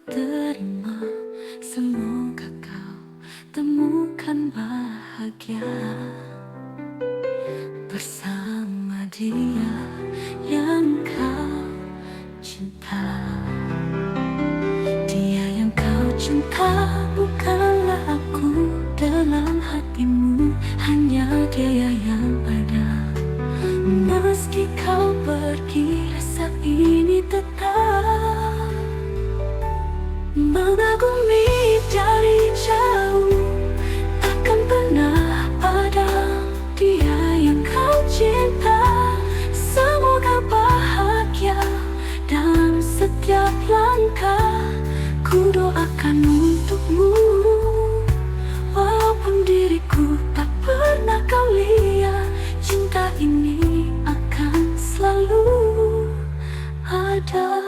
terima. Semoga kau temukan bahagia bersama dia yang kau cinta. Dia yang kau cinta bukanlah aku dalam hatimu, hanya dia yang ada. Meski kau pergi, rasa ini tetap mengagumi dari jauh. Takkan pernah ada dia yang kau cinta. Semoga bahagia dalam setiap langkah. Ku doakan untukmu, walaupun diriku tak pernah kau lihat. Cinta ini akan selalu ada.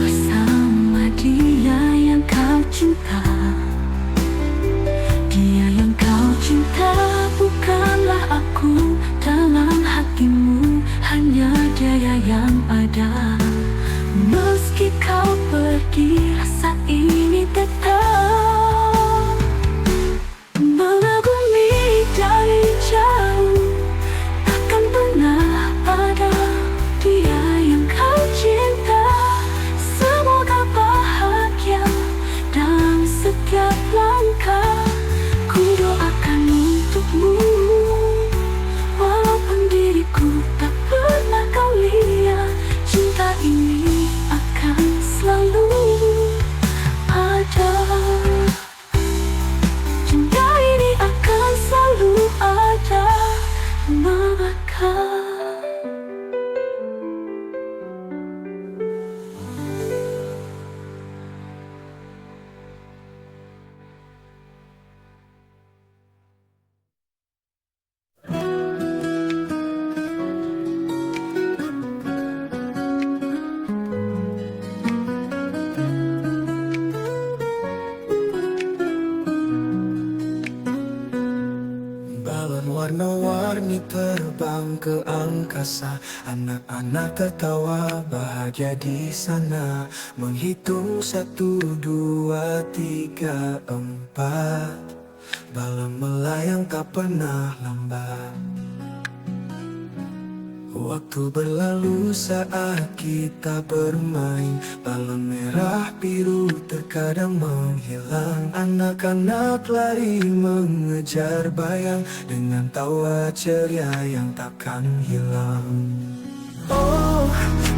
Bersama dia yang kau cinta. Dia yang kau cinta bukanlah aku dalam hatimu, hanya dia yang ada. Meski kau pergi, rasa ini tetap mengagumi dari jauh. Takkan pernah ada dia yang kau cinta. Semoga bahagia dalam setiap langkah. Ku doakan untukmu, walaupun diriku tak pernah kau lihat. Cinta ini akan selalu ada. Cinta ini akan selalu ada. Maka balon warna-warni terbang ke angkasa. Anak-anak tertawa bahagia di sana. Menghitung 1, 2, 3, 4. Balon melayang tak pernah lambat. Waktu berlalu saat kita bermain. Balon merah biru terkadang menghilang. Anak-anak lari mengejar bayang dengan tawa ceria yang takkan hilang. Oh,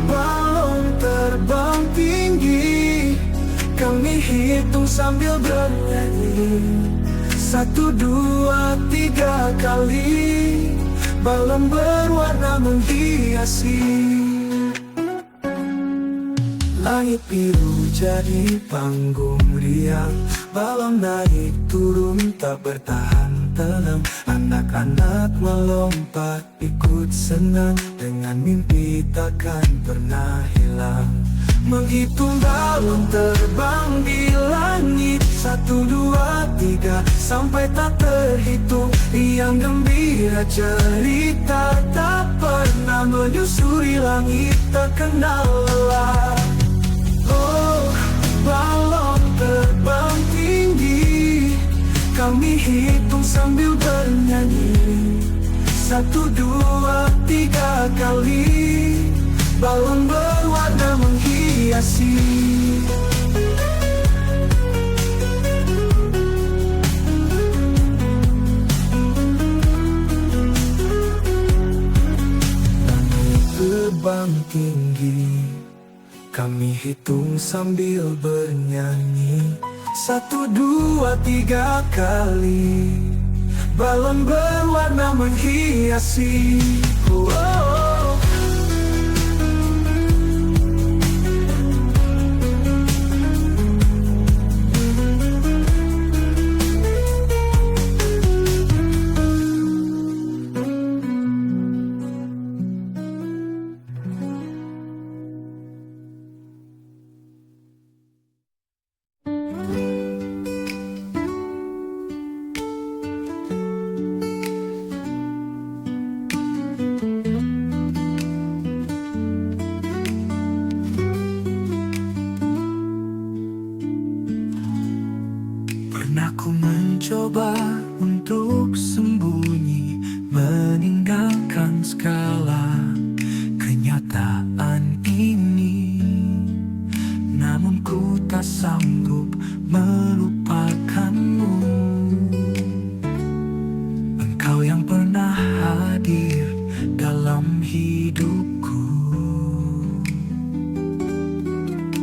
balon terbang tinggi, kami hitung sambil bernyanyi. 1, 2, 3 kali. Balon berwarna menghiasi langit biru jadi panggung riang. Balon naik turun tak bertahan tenang. Anak-anak melompat ikut senang. Dengan mimpi takkan pernah hilang. Menghitung balon terbang di langit. 1, 2, 3 sampai tak terhitung. Yang gembira cerita tak pernah menyusuri langit tak kenal lelah. Oh, balon terbang tinggi, kami hitung sambil bernyanyi. 1, 2, 3 kali. Balon berwarna menghiasi langit terbang tinggi, kami hitung sambil bernyanyi. 1, 2, 3 kali. Balon berwarna menghiasi. Oh, oh. Pernah ku mencoba untuk sembunyi, meninggalkan segala kenyataan ini, namun ku tak sanggup melupakanmu. Engkau yang pernah hadir dalam hidupku,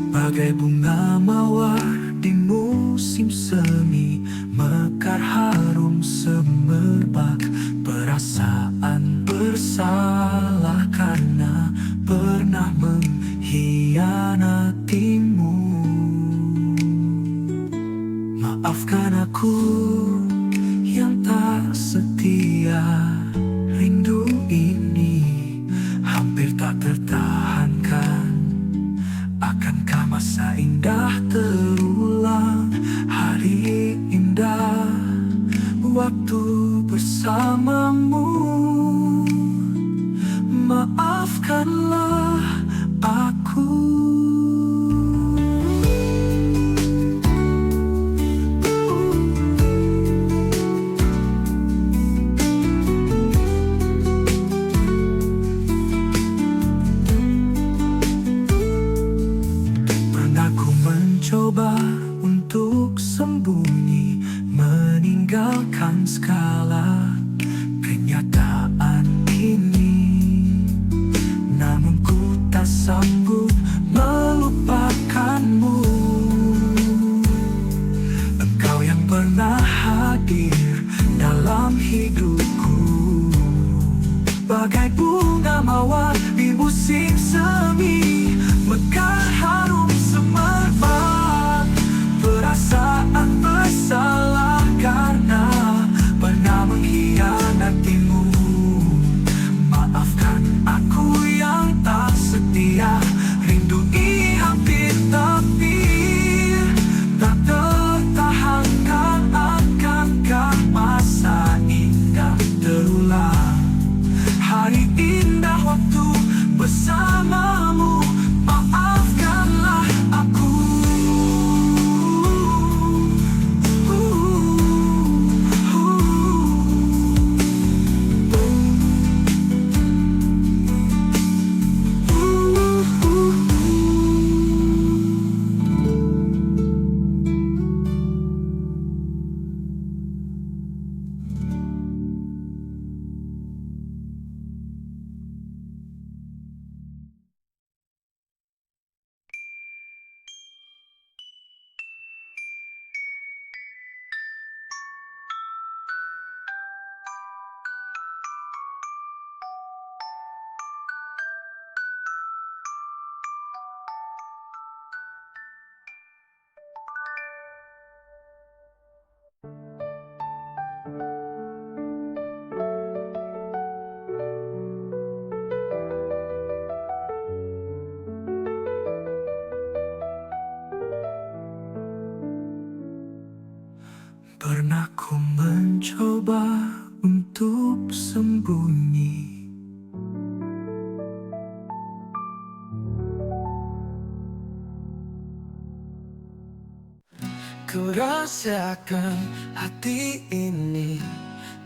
bagai bunga mawar di musim semi, mekar harum semerbak. Perasaan bersalah karena pernah mengkhianatimu. Maafkan aku yang tak setia, rindu ini hampir tak tertahankan. Akankah masa indah terulang, hari indah waktu bersamamu? Maafkanlah aku. Pernah ku mencoba untuk sembunyi, meninggalkan segala kenyataan ini, namun ku tak sanggup melupakanmu. Engkau yang pernah hadir dalam hidupku, bagai bunga mawar di musim semi, mekar harum semerbak. Perasaan bersalah karena pernah mengkhianatimu. Maafkan aku yang tak setia, rindu ini hampir tak tertahankan. Akankah masa indah terulang, hari indah waktu bersamamu? Maafkanlah aku. Pernah ku mencoba untuk sembunyi, ku rasakan hati ini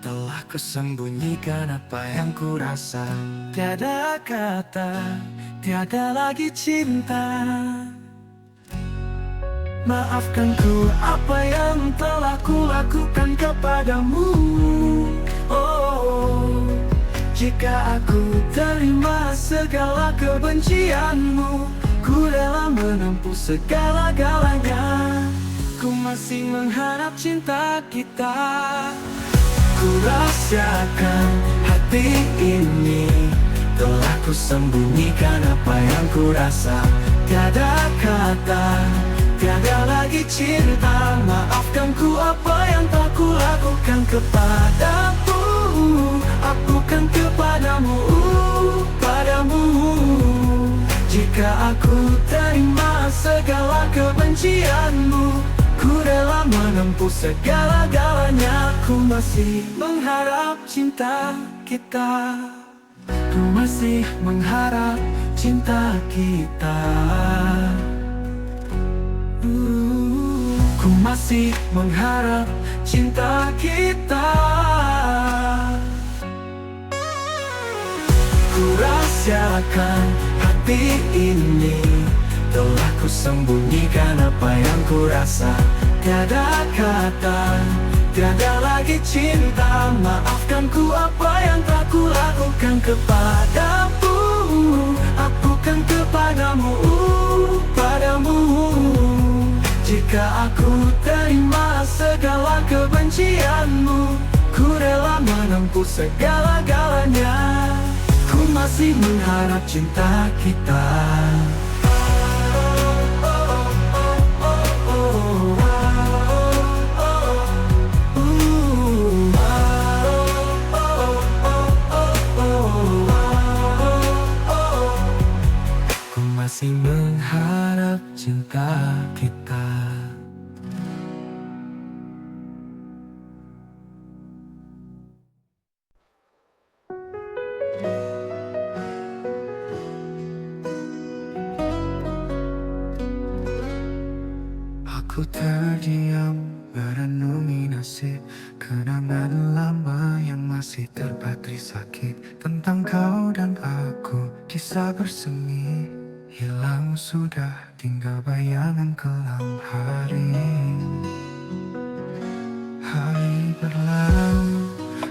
telah kusembunyikan apa yang ku rasa. Tiada kata, tiada lagi cinta. Maafkanku apa yang telah kulakukan kepadamu. Oh, jika aku terima segala kebencianmu, ku rela menempuh segala-galanya. Ku masih mengharap cinta kita. Ku rasakan hati ini telah kusembunyikan apa yang ku rasa. Tiada kata, tiada lagi cinta. Maafkanku apa yang telah kulakukan kepadamu. Aku kan kepadamu, padamu. Jika aku terima segala kebencianmu, ku rela menempuh segala-galanya. Ku masih mengharap cinta kita. Ku masih mengharap cinta kita. Ku masih mengharap cinta kita. Ku rahasiakan hati ini, telah ku sembunyikan apa yang ku rasa. Tiada kata, tiada lagi cinta. Maafkan ku apa yang telah ku lakukan kepadamu. Akukan kepadamu, padamu. Jika aku terima segala kebencianmu, ku rela menempuh segala-galanya. Ku masih mengharap cinta kita. Ku masih mengharap cinta kita. Aku terdiam merenungi nasib kenangan lama yang masih terpatri sakit. Tentang kau dan aku, kisah bersemi hilang sudah, tinggal bayangan kelam hari. Hari berlalu,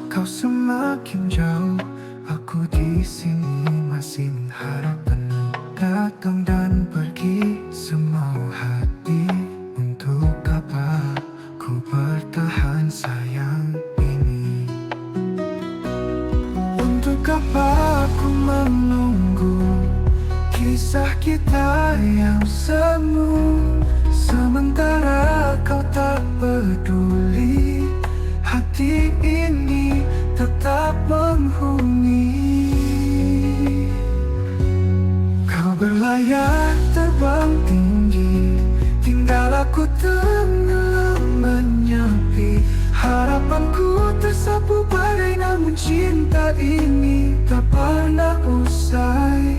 kau semakin jauh, aku di sini masih mengharap penuh. Datang dan pergi semau hati. Untuk apa ku bertahan sayang ini? Untuk apa aku menunggu kisah kita yang semu? Sementara kau tak peduli, hati ini tetap menghuni. Kau berlayar terbang tinggi, tinggal aku tenggelam menyepi. Harapanku tersapu badai, namun cinta ini tak pernah usai.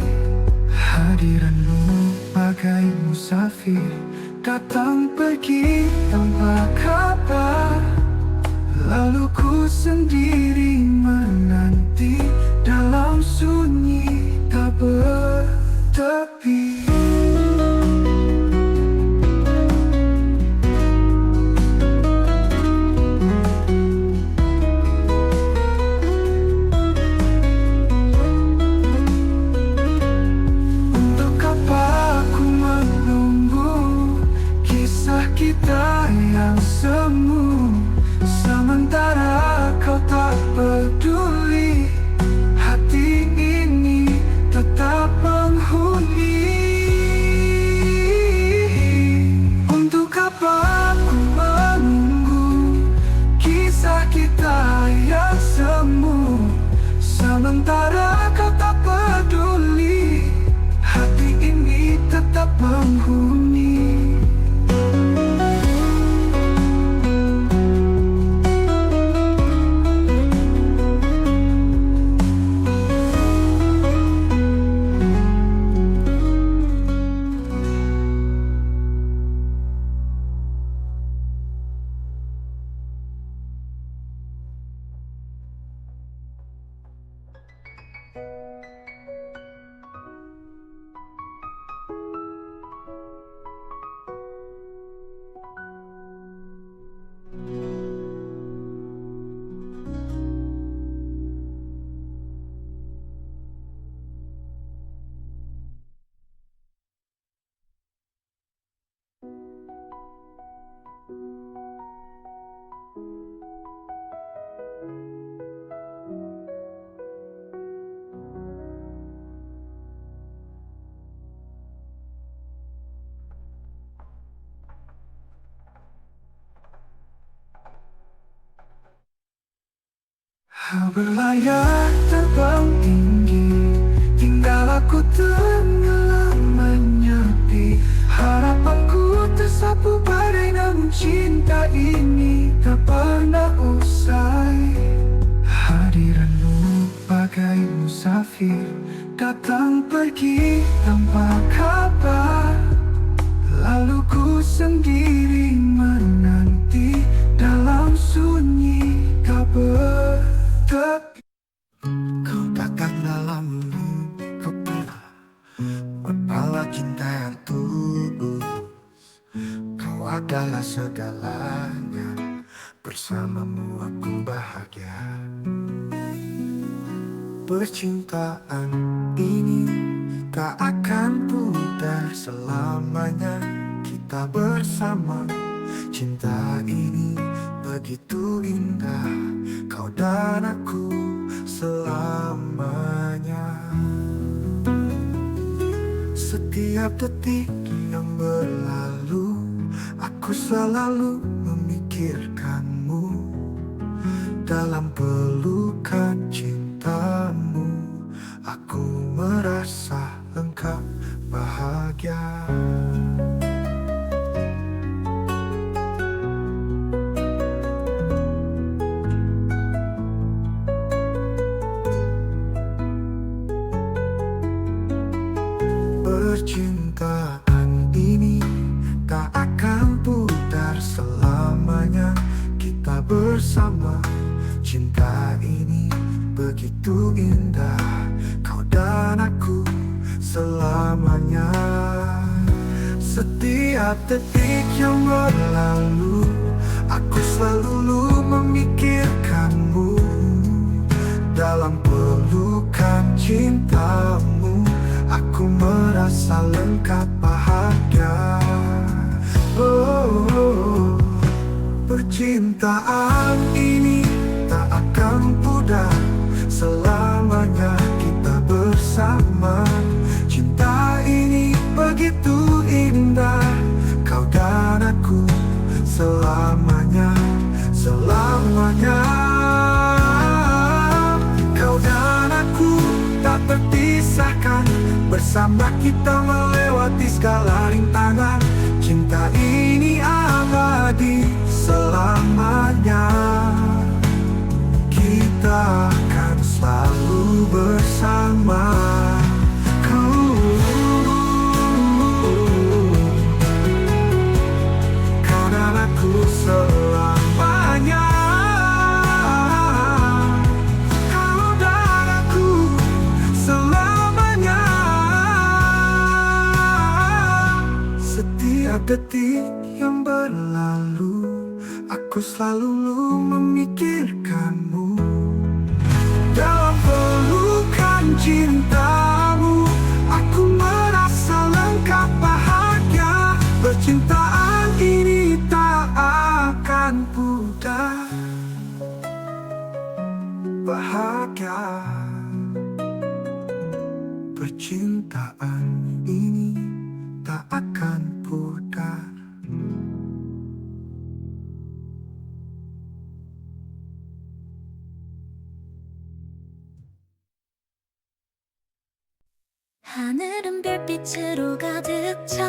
Hadiranmu bagai musafir, datang pergi tanpa kabar. Lalu ku sendiri menanti dalam sunyi tak bertepi. Kita yang semu, sementara kau tak peduli, hati ini tetap menghuni. Untuk apa aku menunggu kisah kita yang semu, sementara kau tak peduli, hati ini tetap menghuni. Kau berlayar terbang tinggi, tinggal aku tenggelam menyepi. Harapanku tersapu badai, namun cinta ini tak pernah usai. Hadiranmu bagai musafir, datang pergi tanpa kabar. Lalu ku sendiri menanti dalam sunyi kau bertepi. Kau datang dalam mimpiku pernah berpala cinta yang tulus. Kau adalah segalanya, bersamamu aku bahagia. Percintaan ini tak akan pudar selamanya. Kita bersama, cinta ini begitu indah. Kau dan aku selamanya. Setiap detik yang berlalu, aku selalu memikirkanmu. Dalam pelukan cintamu, aku merasa lengkap bahagia. Percintaan ini tak akan pudar selamanya. Kita bersama, cinta ini begitu indah. Kau dan aku selamanya. Setiap detik yang berlalu, aku selalu memikirkanmu. Dalam pelukan cintamu, aku merasa lengkap bahagia. Oh, percintaan ini tak akan pudar selamanya. Kita bersama, cinta ini begitu indah. Kau dan aku selamanya, selamanya. Kau dan aku tak terpisahkan, bersama kita melewati segala rintangan. Cinta ini abadi selamanya. Kita akan selalu bersama. Kau dan aku selamanya. Kau dan aku selamanya. Setiap detik yang berlalu, aku selalu memikirkanmu. Dalam pelukan cintamu, aku merasa lengkap bahagia. Percintaan ini tak akan pudar bahagia. Percintaan ini tak akan pudar. 하늘은 별빛으로 가득 차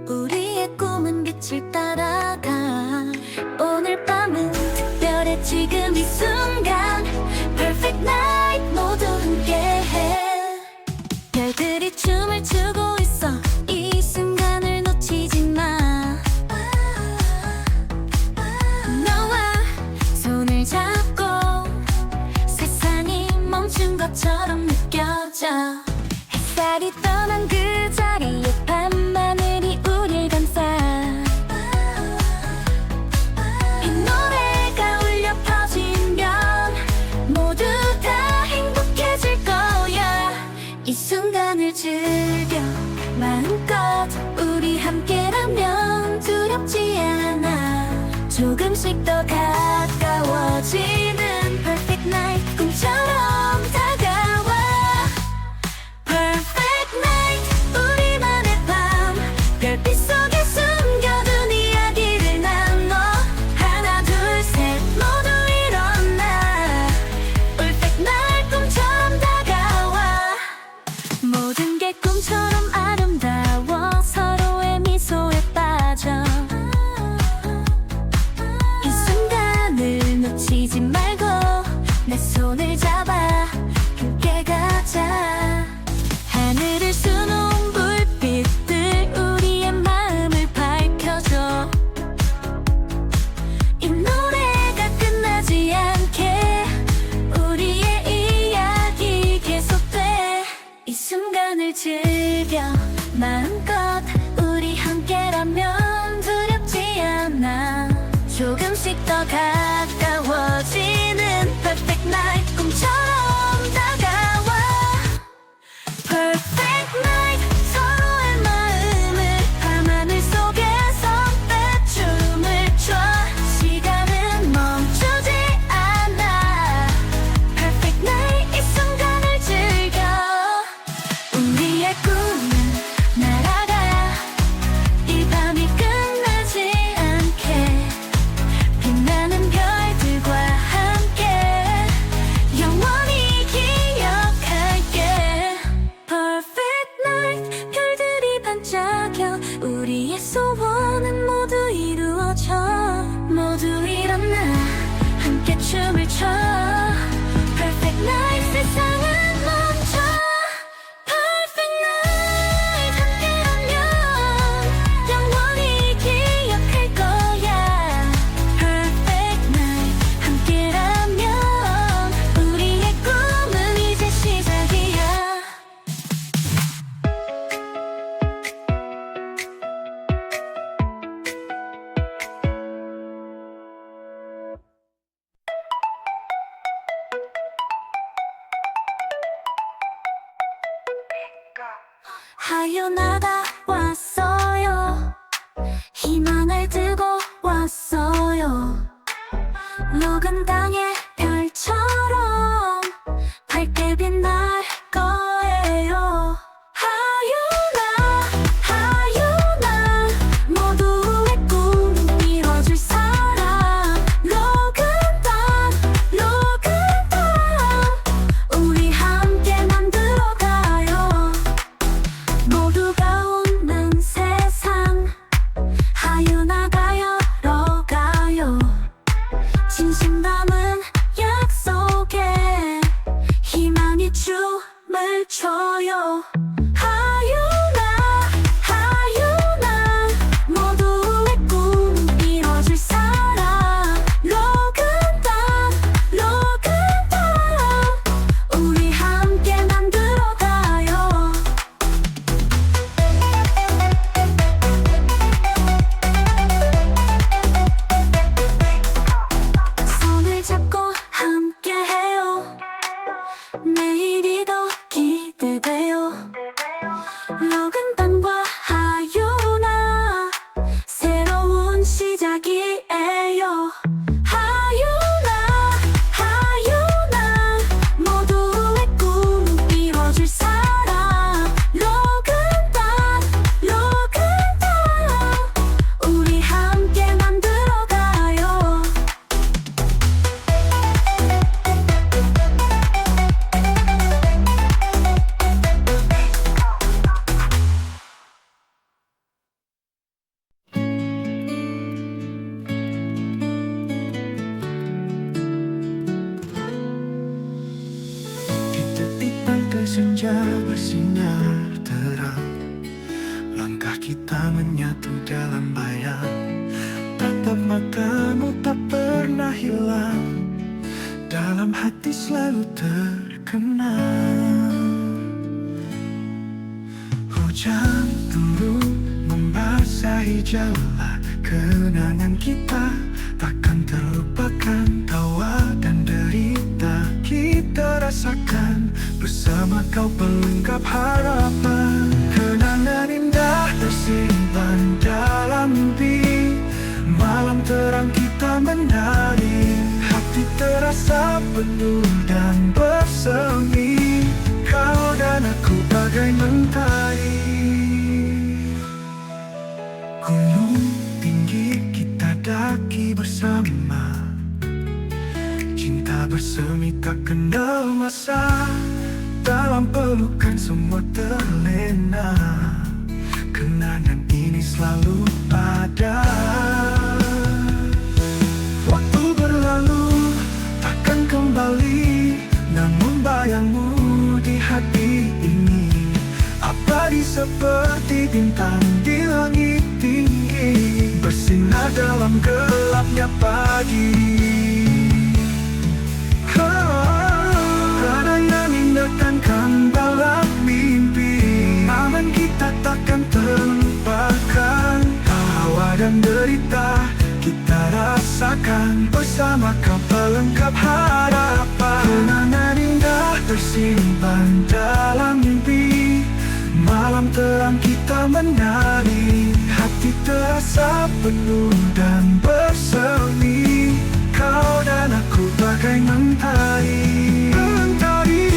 우리의 꿈은 빛을 따라가 오늘 밤은 특별해 지금 이 순간 Perfect night 모두 함께해 별들이 춤을 추고 있어 이 순간을 놓치지 마 너와 손을 잡고 세상이 멈춘 것처럼 느껴져 햇살이 떠난 그 자리에 밤하늘이 우릴 감싸 이 노래가 울려 퍼지면 모두 다 행복해질 거야 이 순간을 즐겨 마음껏 우리 함께라면 두렵지 않아 조금씩 더 가까워지는 Perfect night 꿈처럼 다가와 Perfect night 우리만의 밤 별빛 속에 숨겨둔 이야기를 나눠 하나 둘 셋 모두 일어나 Perfect night 꿈처럼 다가와 모든 게 꿈처럼 아름다워 서로의 미소에 빠져 이 순간을 놓치지 말고 내 손을 잡아 가까워지는 perfect night 꿈처럼 다가와 perfect night 서로의 마음을 밤하늘 속에서 춤을 춰 시간은 멈추지 않아 perfect night 이 순간을 즐겨 우리의 꿈은 날아가 이 밤이 끝나지 않게 빛나는 별들과 함께 영원히 기억할게 perfect night 별들이 반짝여 우리의 소원은 모두 이루어져 모두 일어나 함께 춤을 춰 perfect night 세상은 멈춰 perfect night 함께라면 영원히 기억할 거야 perfect night 함께라면 우리의 꿈은 이제 시작이야 하윤아가 왔어요 희망을 들고 왔어요 녹은 땅의 별처럼 밝게 빛날 거예요 하윤아 하윤아 모두의 꿈 이뤄줄 사람 녹은 땅 우리 함께 만들어가요 모두가 웃는 세상 하윤아가 열어가요 진심 담은 약속에 희망이 춤을 춰요 하윤아 하윤아 모두의 꿈 이뤄줄 사람 녹은 땅 우리 함께 만들어가요 손을 잡고 함께해요 내일이 더 기대돼요 녹은 땅과 하윤아 새로운 시작이에요 하윤아 하윤아 모두의 꿈 이뤄줄 사람 녹은 땅 우리 함께 만들어가요 Titik-titik senja bersinar terang Langkah kita menyatu dalam bayang Tatap matamu tak pernah hilang Dalam hati selalu terkenang Hujan turun membasahi jalan Kenangan kita takkan terlupakan Tawa dan derita kita rasakan Bersama kau pelengkap harapan Kenangan indah tersimpan dalam mimpi Malam terang kita menari Hati terasa penuh dan bersemi Kau dan aku bagai mentari Gunung tinggi kita daki bersama Cinta bersemi tak kenal masa Dalam pelukan semua terlena Kenangan ini selalu ada Waktu berlalu takkan kembali Namun bayangmu di hati ini Abadi seperti bintang di langit tinggi Bersinar dalam gelapnya pagi Ada yang indahkan balap mimpi Momen kita takkan terlupakan Hawa dan derita kita rasa takkan bersama kau pelengkap harapan. Kenangan indah tersimpan dalam mimpi. Malam terang kita menari, hati terasa penuh dan bersemi. Kau dan aku bagai mentari, mentari.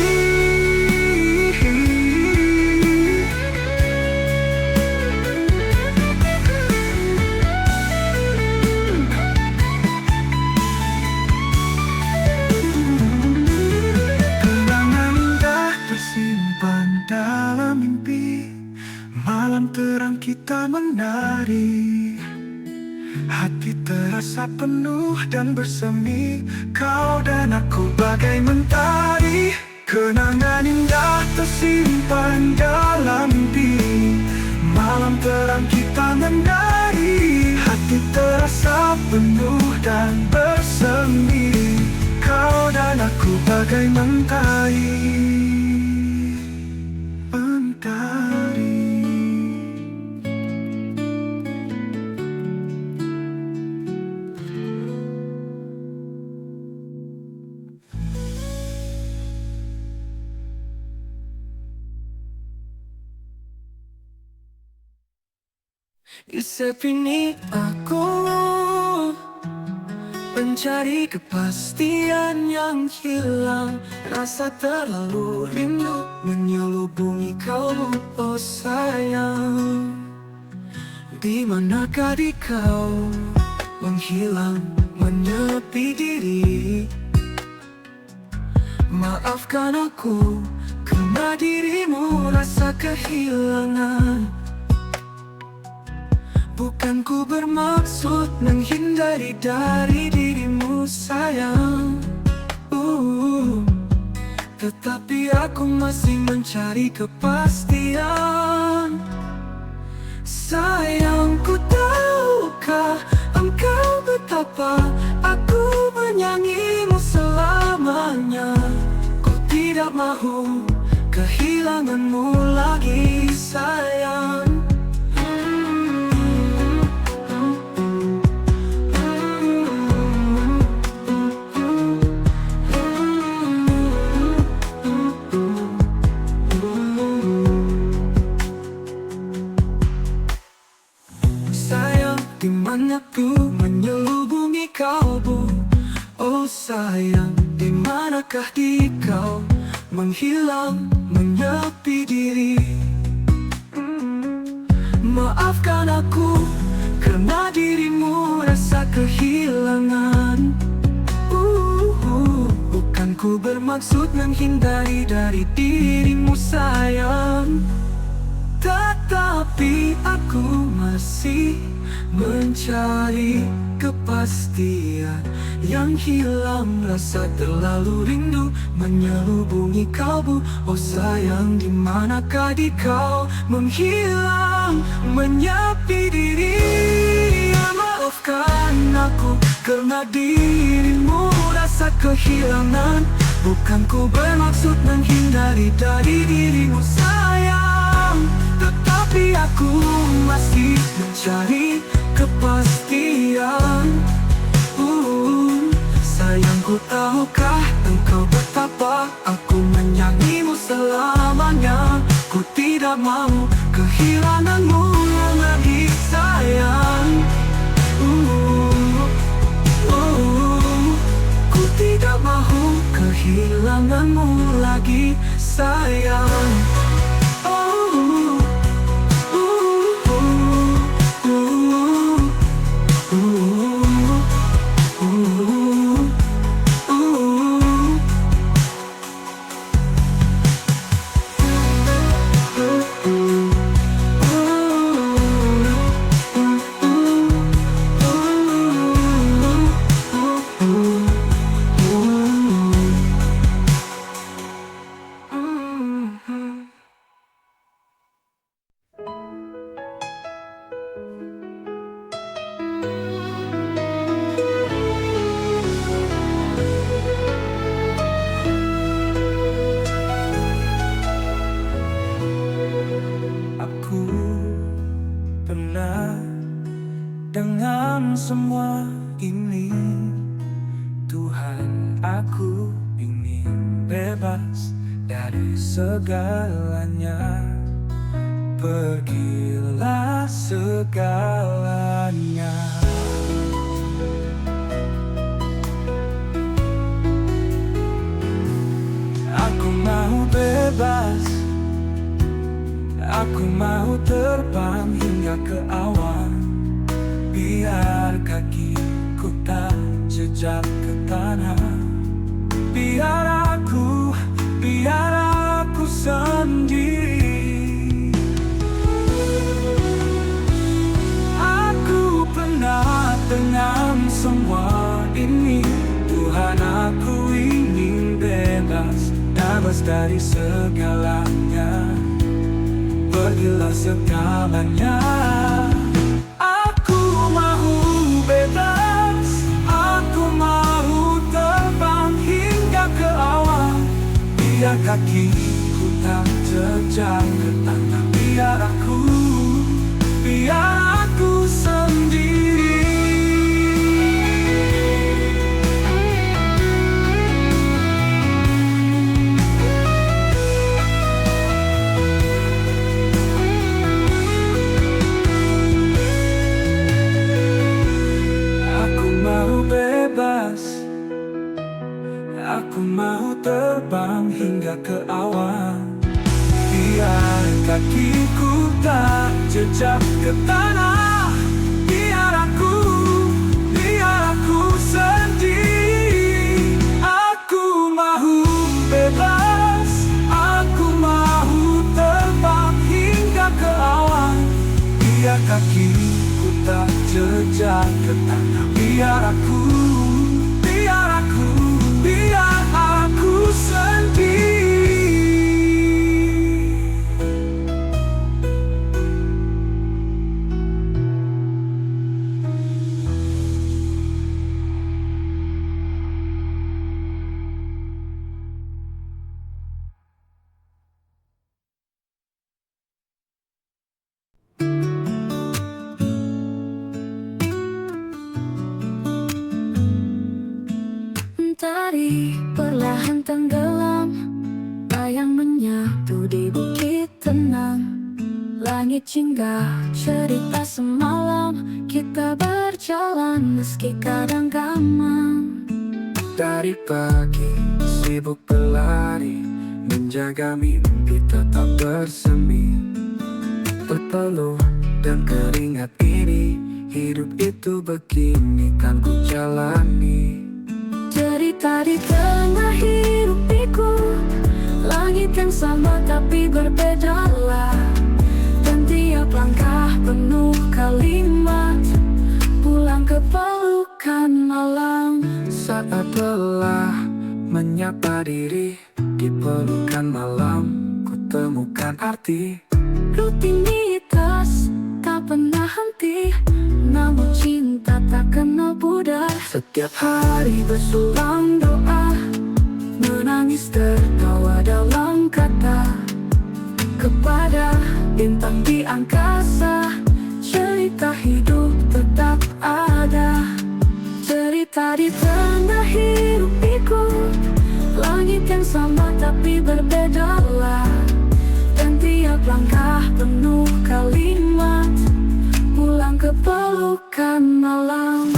Kenangan indah tersimpan dalam mimpi. Malam terang kita menari, hati terasa penuh dan bersemi. Kau dan aku bagai mentari. Kenangan indah tersimpan dalam mimpi. Malam terang kita menari, hati terasa penuh dan bersemi. Kau dan aku bagai mentari, mentari. Isep ini aku mencari kepastian yang hilang. Rasa terlalu rindu menyelubungi kau, oh sayang. Di manakah di kau menghilang, menyepi diri. Maafkan aku karena dirimu rasa kehilangan. Bukan ku bermaksud menghindari dari dirimu sayang, tetapi aku masih mencari kepastian. Sayangku, tahukah engkau betapa aku menyayangimu selamanya. Ku tidak mahu kehilanganmu lagi sayang. Dimana ku menyelubungi kau, Bu? Oh sayang, dimanakah di kau menghilang, menyepi diri. Maafkan aku karena dirimu rasa kehilangan. Bukan ku bermaksud menghindari dari dirimu sayang, tetapi aku masih mencari kepastian yang hilang. Rasa terlalu rindu menyelubungi kau, Bu. Oh sayang, dimanakah di kau menghilang, menyepi diri. Maafkan aku karena dirimu rasa kehilangan. Bukan ku bermaksud menghindari dari dirimu sayang, tetapi aku masih mencari kepastian. Sayangku, tahukah engkau betapa aku menyayangimu selamanya. Ku tidak mau kehilanganmu lagi sayang. Ku tidak mau kehilanganmu lagi sayang. Dengan semua ini bebas dari segalanya. Pergilah segalanya. Aku mau bebas, aku mau terbang hingga ke awan. Biar kakiku tak jejak ke tanah. Biar aku sendiri. Aku penat dengan semua ini. Tuhan, aku ingin bebas dari segalanya. Pergilah segalanya. Aku mau bebas, aku mau terbang hingga ke awan. Biar kakiku tak jejak ke tanah. Biar aku sendiri. Aku mau terbang hingga ke awan. Biar kakiku tak jejak ke tanah. Biar aku sendiri. Aku mau bebas, aku mau terbang hingga ke awan. Biar kakiku tak jejak ke tanah. Biar aku sendiri. Mentari perlahan tenggelam, bayang menyatu di bukit tenang. Langit singgah cerita semalam, kita berjalan meski kadang gamang. Dari pagi sibuk berlari, menjaga mimpi tetap bersemi. Berpeluh dan keringat ini, hidup itu begini kan ku jalani. Cerita di tengah hidupiku, langit yang sama tapi berbeda lah. Dan tiap langkah penuh kalimat, pulang ke pelukan alam. Saat lelah menyapa diri, di pelukan malam ku temukan arti. Rutinitas tak pernah henti, namun cinta tak kenal pudar. Setiap hari bersulang doa, menangis tertawa dalam kata. Kepada bintang di angkasa, cerita hidup tetap ada. Cerita di tengah hidupiku, langit yang sama tapi berbeda lah. Dan tiap langkah penuh kalimat, pulang ke pelukan malam.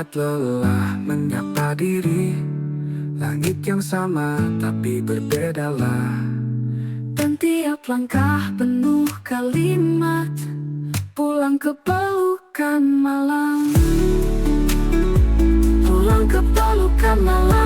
saat lelah menyapa diri, langit yang sama tapi berbedalah. Dan tiap langkah penuh kalimat, pulang ke pelukan malam. Pulang ke pelukan malam.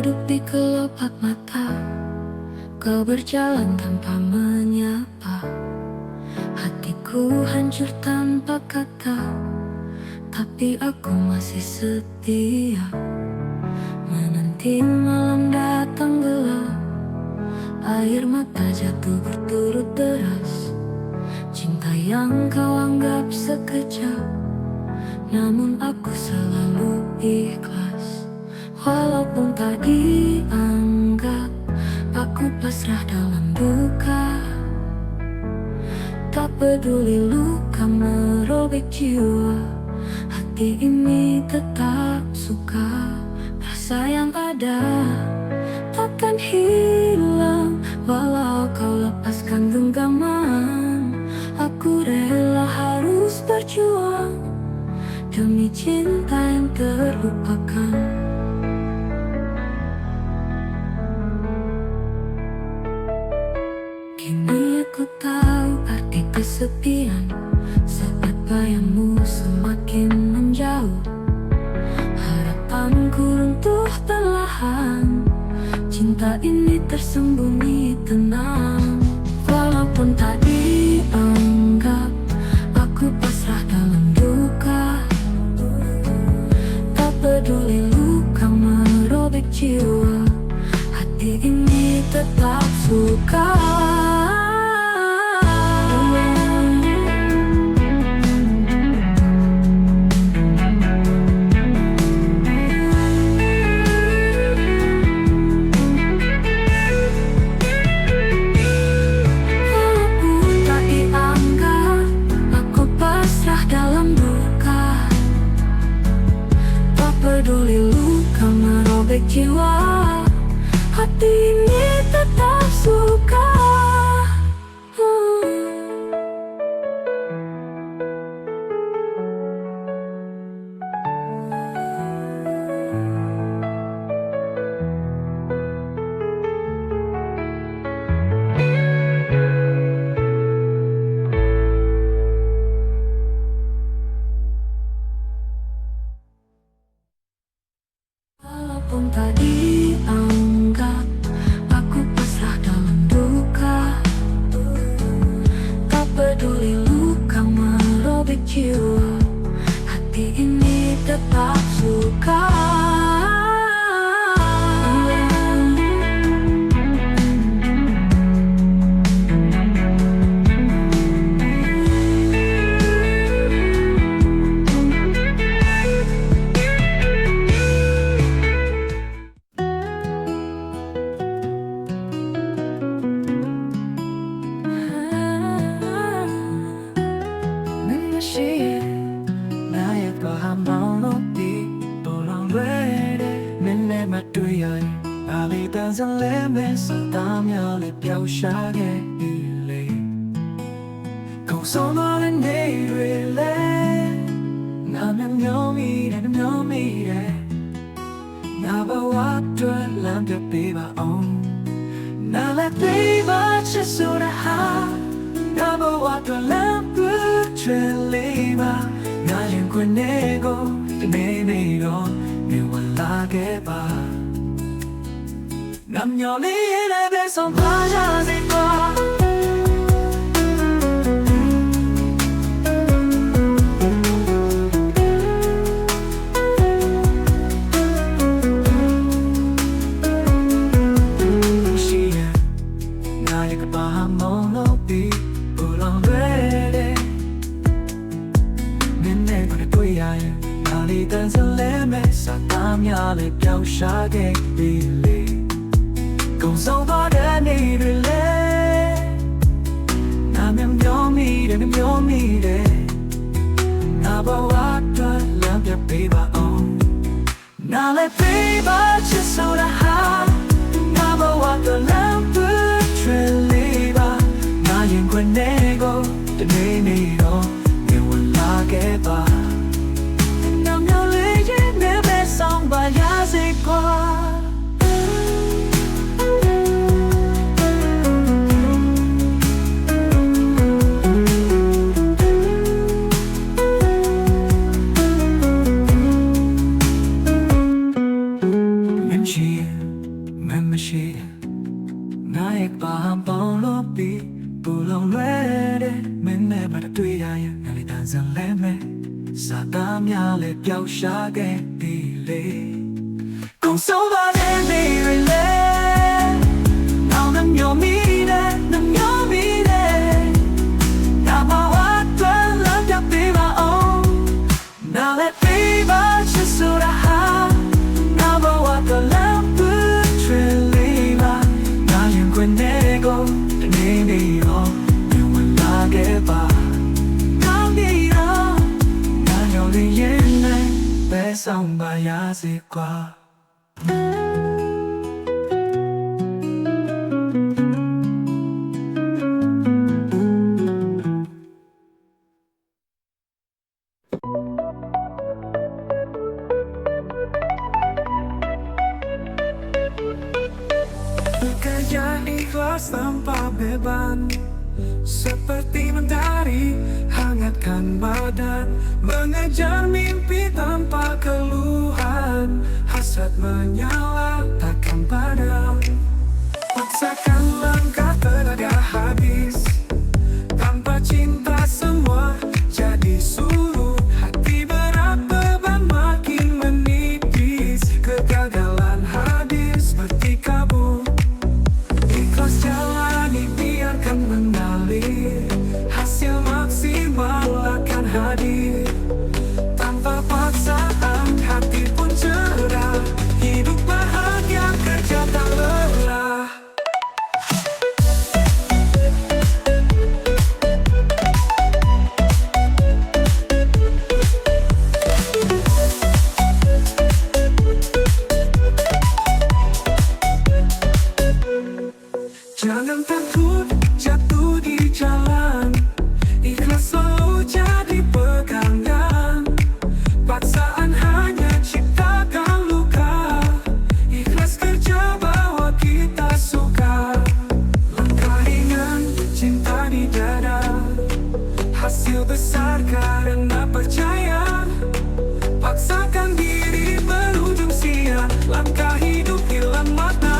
redup di kelopak mata. Kau berjalan tanpa menyapa. Hatiku hancur tanpa kata, tapi aku masih setia. Menanti malam datang gelap, air mata jatuh berturut deras. Cinta yang kau anggap sekejap, namun aku selalu ikhlas. Walaupun tak dianggap, aku pasrah dalam duka. Tak peduli luka merobek jiwa, hati ini tetap suka. Rasa yang ada takkan hilang, walau kau lepaskan genggaman. Aku rela harus berjuang demi cinta yang terlupakan. Kini aku tahu arti kesepian saat bayangmu semakin menjauh. Harapanku runtuh perlahan, cinta ini tersembunyi tenang. Walaupun tak dianggap, aku pasrah dalam duka. Tak peduli luka merobek jiwa, hati ini tetap suka. Peduli luka merobek jiwa, hati ini tetap suka. Walaupun tak dianggap, aku pasrah dalam duka. Tak peduli luka merobek jiwa, hati ini tetap suka. 나의 밤만 어디 보랑래래 맨내 맞두여이 알리 단상 렘에서 담열에 뼈샤게 일래 공손하는 내일래 나면 명이래 명이래 나봐왔던 람들 비바온 나래 비바 채소라 나봐왔던 람들 젤리바 나의 권내고 내내로 미워라게 봐 남녀의 랩에서 빠져들 거 나의 그 밤 모노비 불안되래 맨날 그래 보여야 나리 단설렘에서 담야를 뼈샤게 빌리 공성받은 일을 내 나면 명미래 명미래 나봐왔던 람들 비바온 나를 비바 채소라 나봐왔던 람들 젤리바 나의 권내고 또 내내로 미워라게 봐 남녀의 내 배송 봐야지 과 မင်းနဲ့မတွေ့ရရင်ငါလေးတန်းစံလဲမယ်စာသားများလည်းပျောက်ရှားခဲ့ပြီလေကုန်ဆုံးပါတဲ့နေရလေနောင်နှမျောမိတဲ့နှမျောမိတဲ့ဒါမှဝတ်တွန်းလမ်းပြပေးပါအောင်နားလည်းပေးပါချစ်ဆိုတာဟာငါဘဝကလမ်းပူထွေလေးပါငါရင်ခွင်နေကုန်တနေ့နေ့ရောမြင်ဝင်လာခဲ့ပါကောင်းပြီတော့ငါညော်လေးရဲ့နိုင်ပဲဆောင်ပါရစေကွာKaya ikhlas tanpa beban Seperti mentari hangatkan badan Mengejar mimpi tanpa keluhan Hasrat menyala takkan padam Paksakan langkah tenaga habis Tanpa cinta semua jadi suruh Hati berat beban makin menipis Kegagalan hadir seperti kabut Ikhlas jalani biarkan mengalir Hasil maksimal akan hadir Tanpa paksaan hati pun cerah Hidup bahagia kerja tak lelah Jangan takut jatuh di jalan Ikhlas selalu jadi pegangan Paksaan hanya ciptakan luka Ikhlas kerja bawa kita suka Langkah ringan cinta di dada Hasil besar karena percaya Paksakan diri berujung sia Langkah hidup hilang makna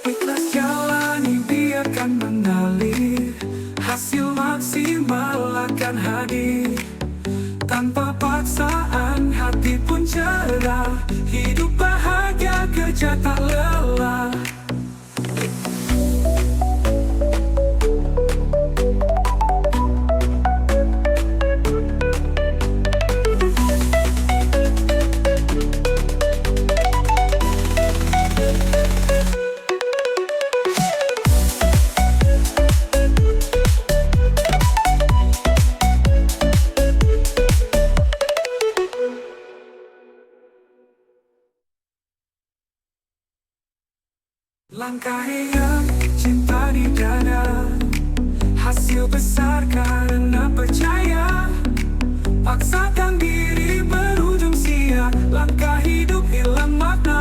Ikhlas jalani biarkan mengalir Hasil maksimal akan hadir Tanpa paksaan hati pun cerah Hidup bahagia kerja tak lelah Langkah ringan cinta di dada Hasil besar karena percaya Paksakan diri berujung sia Langkah hidup hilang makna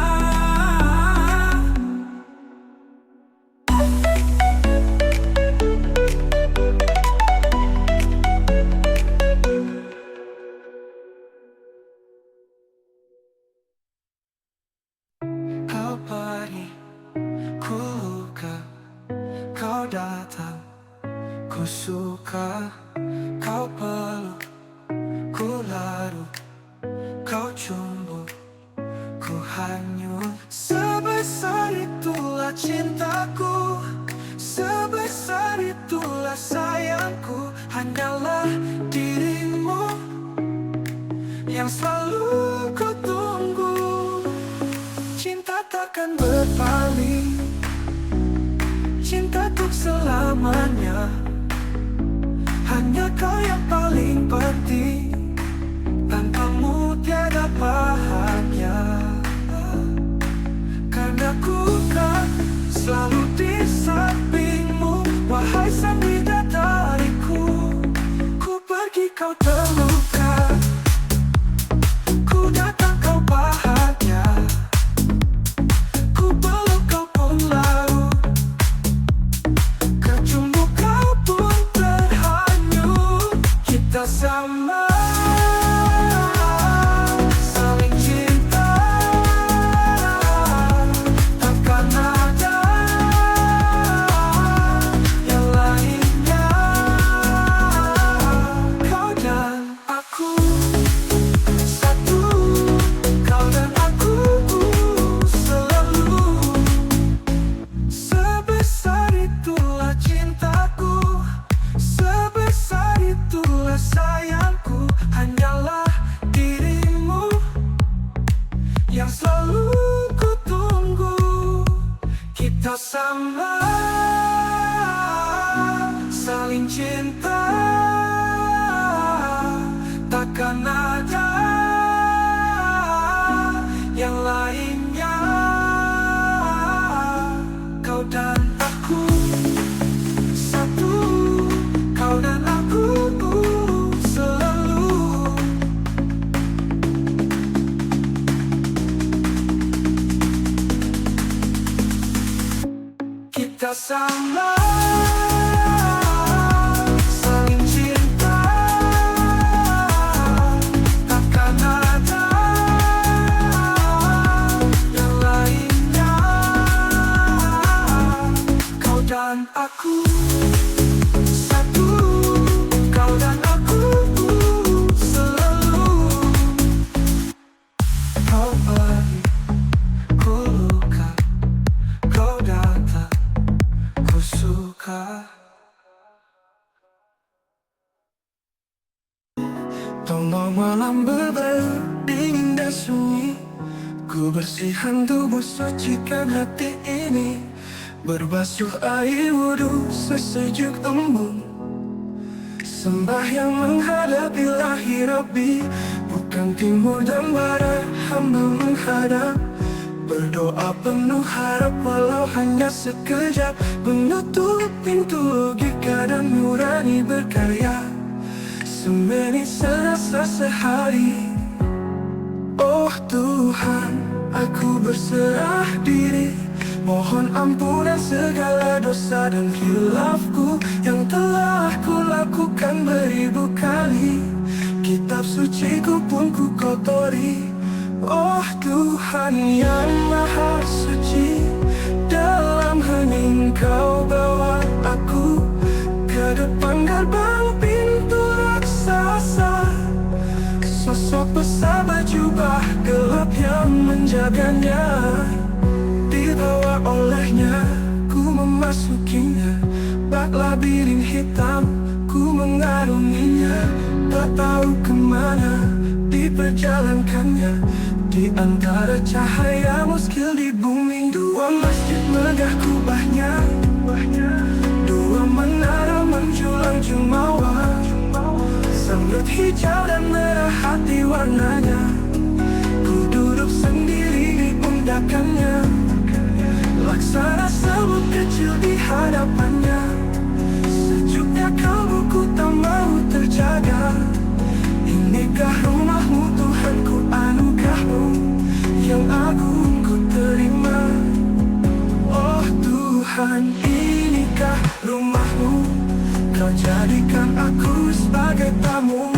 Kau pergi Ku luka, kau datang, ku suka, kau peluk, ku larut, kau cumbu, ku hanyut. Sebesar itulah cintaku, sebesar itulah sayangku. Hanyalah dirimu yang selalu ku tunggu. Cinta takkan berpaling Cinta untuk selamanya Hanya kau yang paling penting Tanpamu tiada bahagia Karena ku kan selalu di sampingmu Wahai sang bidadariku Ku pergi kau terluka Ku datang kau bahagia Ku peluk kau saling cinta, takkan ada yang lainnya. Kau dan aku satu, kau dan aku selalu. Kita sama, saling cinta, takkan ada yang lainnya. Kau dan aku satu, kau dan aku selalu. Kau pergi, ku luka, kau datang, ku suka. Tolong malam berdingin dan sunyi, ku bersihkan tubuh, sucikan hati ini. Berbasuh air wudhu sesejuk embun, sembahyang menghadap ilahi Rabbi. Bukan timur dan barat, hamba menghadap, berdoa penuh harap walau hanya sekejap. Menutup pintu logika dan nurani berkarya, semenit serasa sehari. Oh Tuhan, aku berserah diri, mohon ampunan segala dosa dan khilafku yang telah ku lakukan beribu kali. Kitab suciku pun ku kotori. Oh Tuhan yang maha suci, dalam hening kau bawa aku ke depan gerbang pintu raksasa. Sosok besar berjubah gelap yang menjaganya, dibawa olehnya, ku memasukinya. Bak labirin hitam, ku mengarunginya, tak tahu kemana diperjalankannya. Di antara cahaya muskil di bumi, dua masjid megah kubahnya, dua menara menjulang jumawa, samrut hijau dan merah hati warnanya. Ku duduk sendiri di undakannya, laksana sebut kecil di hadapannya. Sejuknya kalbuku tak mau terjaga. Inikah rumahmu Tuhan, ku anugerahmu yang agung ku terima. Oh Tuhan, inikah rumahmu, kau jadikan aku sebagai tamu.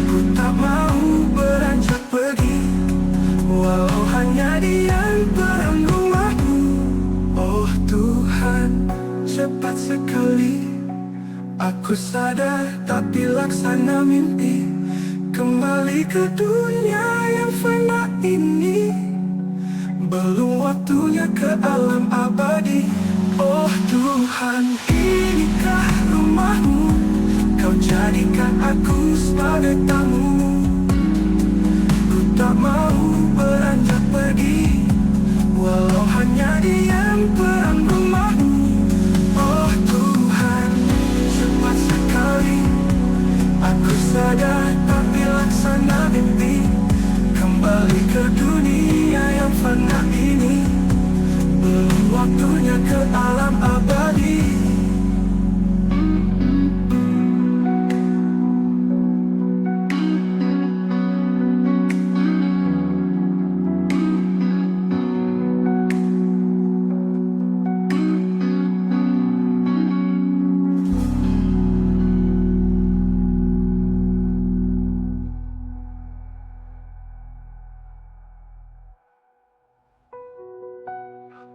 Ku tak mau beranjak pergi, walau hanya diam dalam rumahmu. Oh Tuhan, cepat sekali aku sadar, tapi laksana mimpi, kembali ke dunia yang fana ini. Belum waktunya ke alam abadi. Oh Tuhan, inikah rumahmu, kau jadikan aku sebagai tamu. Ku tak mau beranjak pergi, walau hanya diam dalam rumahmu. Oh Tuhan, cepat sekali aku sadar, tapi laksana mimpi, kembali ke dunia yang fana ini. Belum waktunya ke alam abadi.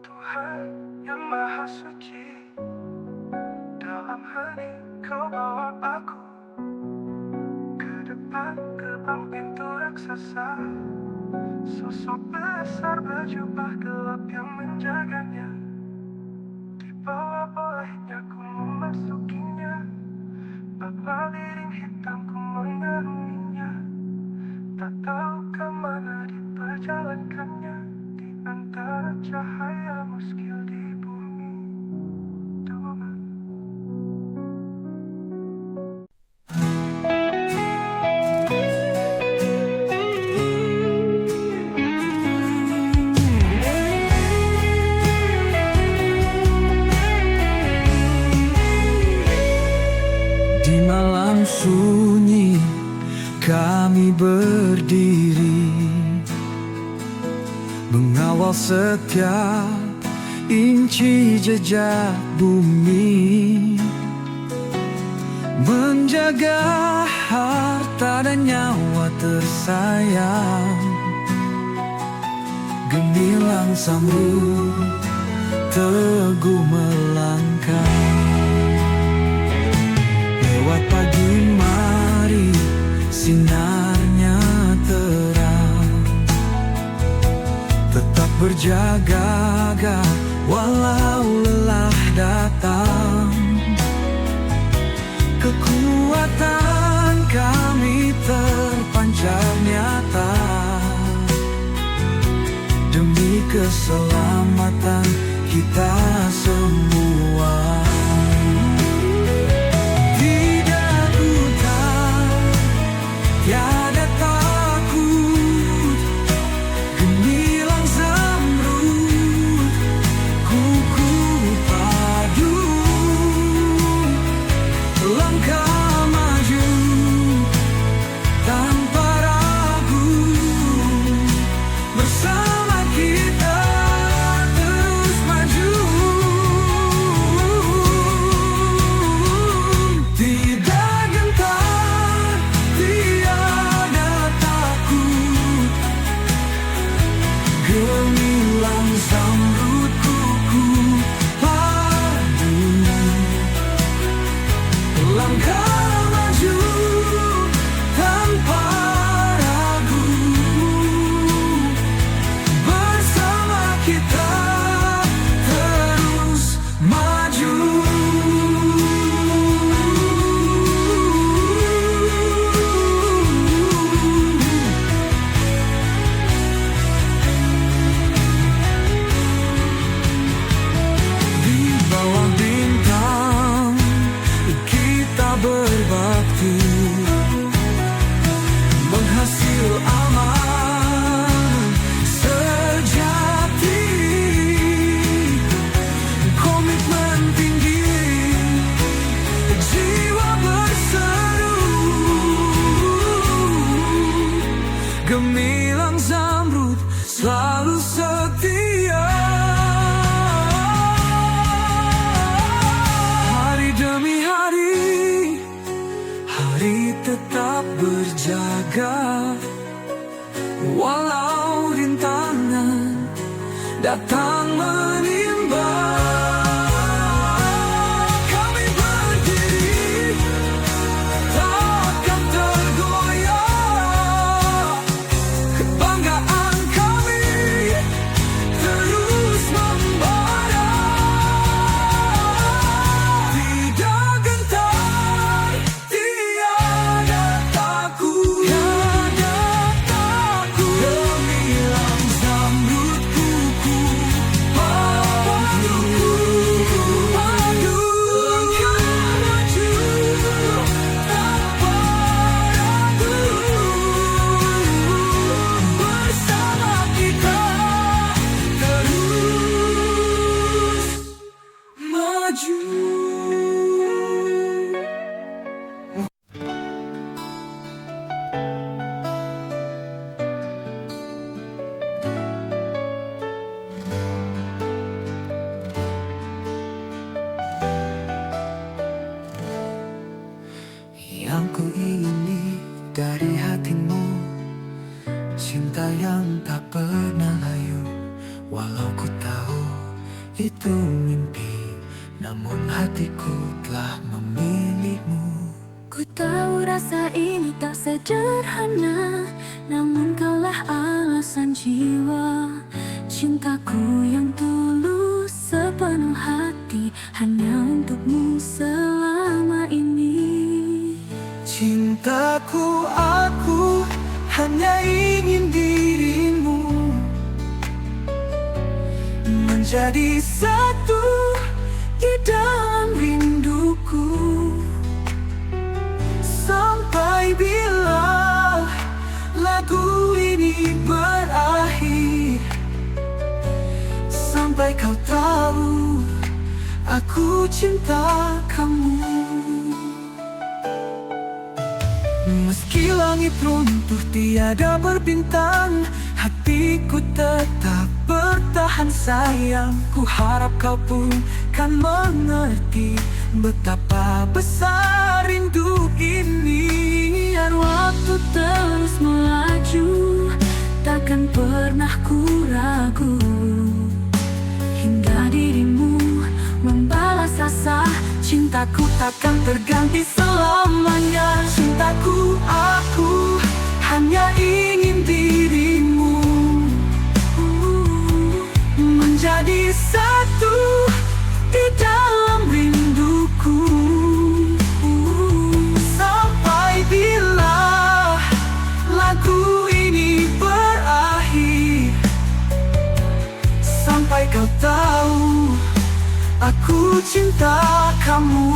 Tuhan yang maha suci, dalam hening kau bawa aku ke depan gerbang pintu raksasa. Sosok besar berjubah gelap yang menjaganya, dibawa olehnya ku memasukinya. Bak labirin hitam ku mengarunginya, tak tahu kemana diperjalankannya. Di antara cahaya muskil di bumi, Tuhan. sunyi kami berdiri, mengawal setiap inci jejak bumi, menjaga harta dan nyawa tersayang. Gemilang samru teguh melangkah, lewat pagi mari sinarnya terang, tetap berjaga walau lelah datang. Kekuatan kami terpancar nyata demi keselamatan kita semua. Tidak buta, tiada takut, gemilang zamrud, kuku padu, langkah maju tanpa ragu, bersama kita terus maju. Tidak gentar, tiada takut, gemilang zamrud, kuku padu, langkah maju tanpa ragu, bersama kita terus maju. Di bawah bintang kita berbakti, menghasil aman sejati, komitmen tinggi, jiwa berseru, gemilang zamrud selalu setia. Hari demi hari, hari tetap berjaga, walau rintangan datang menimba. Kami berdiri, takkan tergoyah, kebanggaan kami terus membara. Tidak gentar, tiada takut, gemilang zamrud, kuku padu, langkah maju tanpa ragu, bersama kita terus maju. Yang ku ingini dari hatimu, cinta yang tak pernah layu. Walau ku tahu itu mimpi, namun hatiku telah memilihmu. Ku tahu rasa ini tak sederhana, namun kaulah alasan jiwa. Cintaku yang tulus sepenuh hati, hanya untukmu selama ini. Cintaku, aku hanya ingin dirimu menjadi satu di dalam rinduku. Sampai bila lagu ini berakhir, sampai kau tahu aku cinta kamu. Meski langit runtuh tiada berbintang, hatiku tetap bertahan sayang. Ku harap kau pun kan mengerti betapa besar rindu ini. Biar waktu terus melaju, takkan pernah ku ragu, hingga dirimu membalas rasa Cintaku takkan terganti selamanya. Cintaku, aku hanya ingin dirimu menjadi satu di dalam rinduku. Sampai bila lagu ini berakhir, sampai kau tahu aku cinta kamu.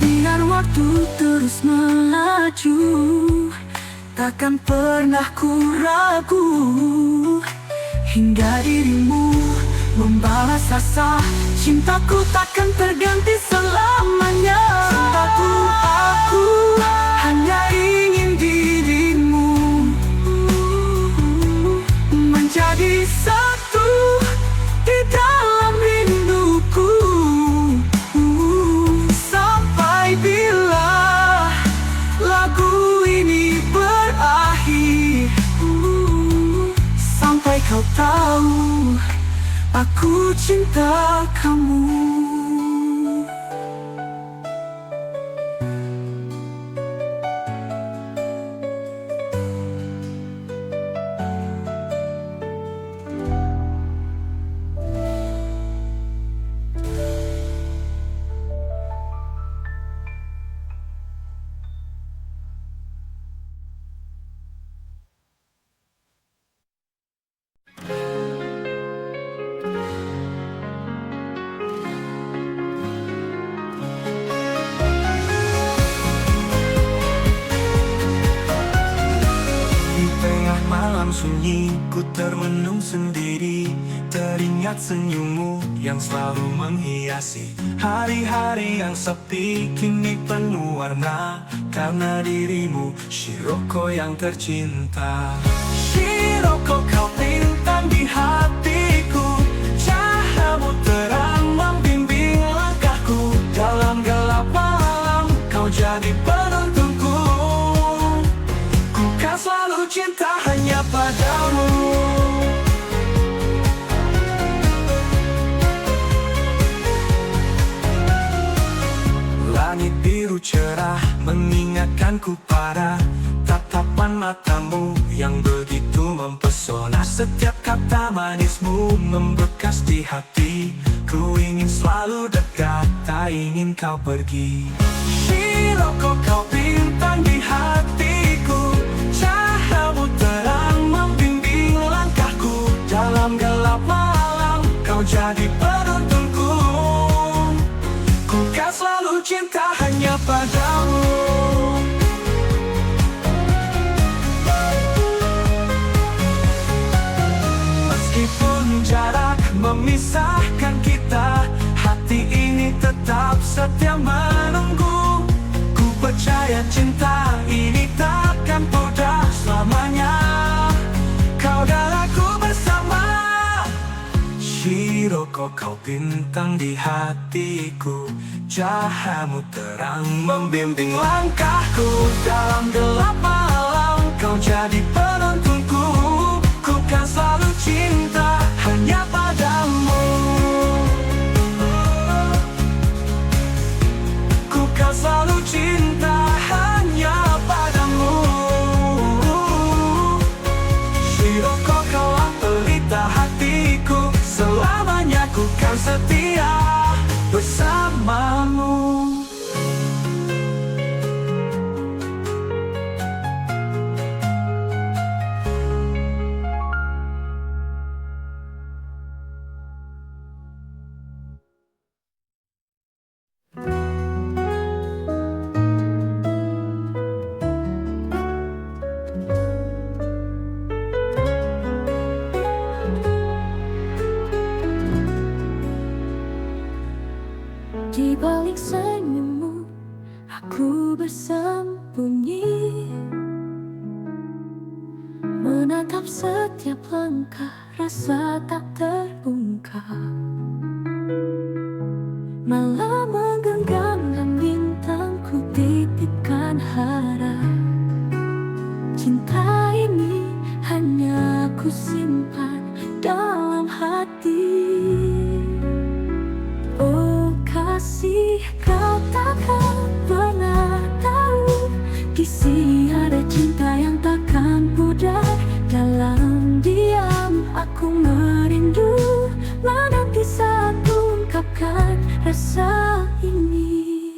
Biar waktu terus melaju, Takkan pernah ku ragu, hingga dirimu membalas rasa. Cintaku takkan terganti selamanya. Cintaku, aku hanya ingin dirimu menjadi satu di dalam rinduku. Sampai bila lagu ini berakhir, sampai kau tahu aku cinta kamu. Malam sunyi, ku termenung sendiri, teringat senyummu yang selalu menghiasi hari-hari yang sepi, kini penuh warna karena dirimu, Shiroko yang tercinta. Shiroko, kau bintang di hatiku, cahayamu terang membimbing langkahku. Dalam gelap malam, kau jadi penuntunku. Ku kan selalu cinta hanya padamu. Langit biru cerah mengingatkanku pada tatapan matamu yang begitu mempesona. Setiap kata manismu membekas di hati. Ku ingin selalu dekat, tak ingin kau pergi. Shiroko, kau bintang di hatiku, cahayamu terang membimbing langkahku. Dalam gelap malam, kau jadi penuntunku. Ku kan selalu cinta hanya padamu. Meskipun jarak memisahkan kita, hati ini tetap setia menunggu. Ku percaya cinta ini takkan pudar selamanya. Kau dan aku bersama. Shiroko, kau bintang di hatiku, cahayamu terang membimbing langkahku. Dalam gelap malam, kau jadi penuntunku. Ku kan selalu cinta hanya padamu. Ku kan selalu cinta hanya padamu. Shiroko, kaulah pelita hatiku, selamanya ku kan setia bersamamu. senyummu aku bersembunyi, menatap setiap langkah rasa tak terbungkam. Malam menggenggam dan bintang ku titipkan harap. Cinta ini hanya ku simpan dalam hati. Oh kasih, kau takkan pernah tahu, di sini ada cinta yang takkan pudar. Dalam diam aku merindu, menanti saat ku ungkapkan rasa ini.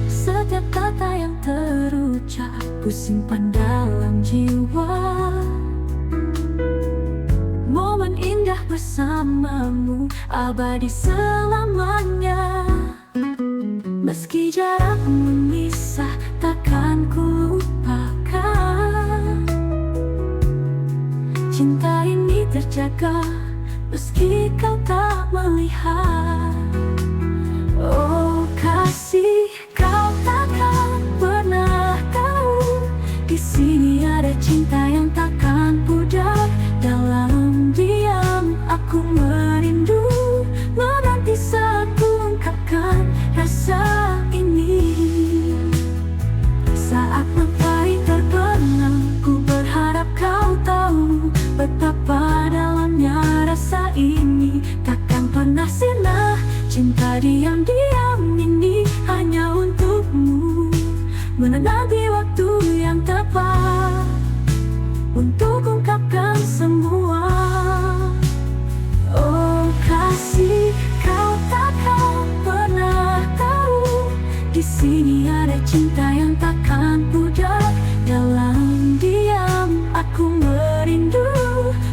Setiap kata yang terucap ku simpan dalam jiwa. Momen indah bersamamu abadi selamanya. Meski jarak memisah takkan ku lupakan. Cinta ini terjaga meski kau tak melihat. Oh kasih, kau takkan pernah tahu, di sini ada cinta yang takkan pudar. Dalam diam aku merindu, menanti saat ku ungkapkan rasa ini. Saat matahari terbenam, ku berharap kau tahu betapa dalamnya rasa ini. Takkan pernah sirna cinta diam-diam ini hanya untukmu, menanti waktu yang tepat untuk ungkapkan semua. Oh kasih, kau takkan pernah tahu, di sini ada cinta yang takkan pudar. Dalam diam aku merindu,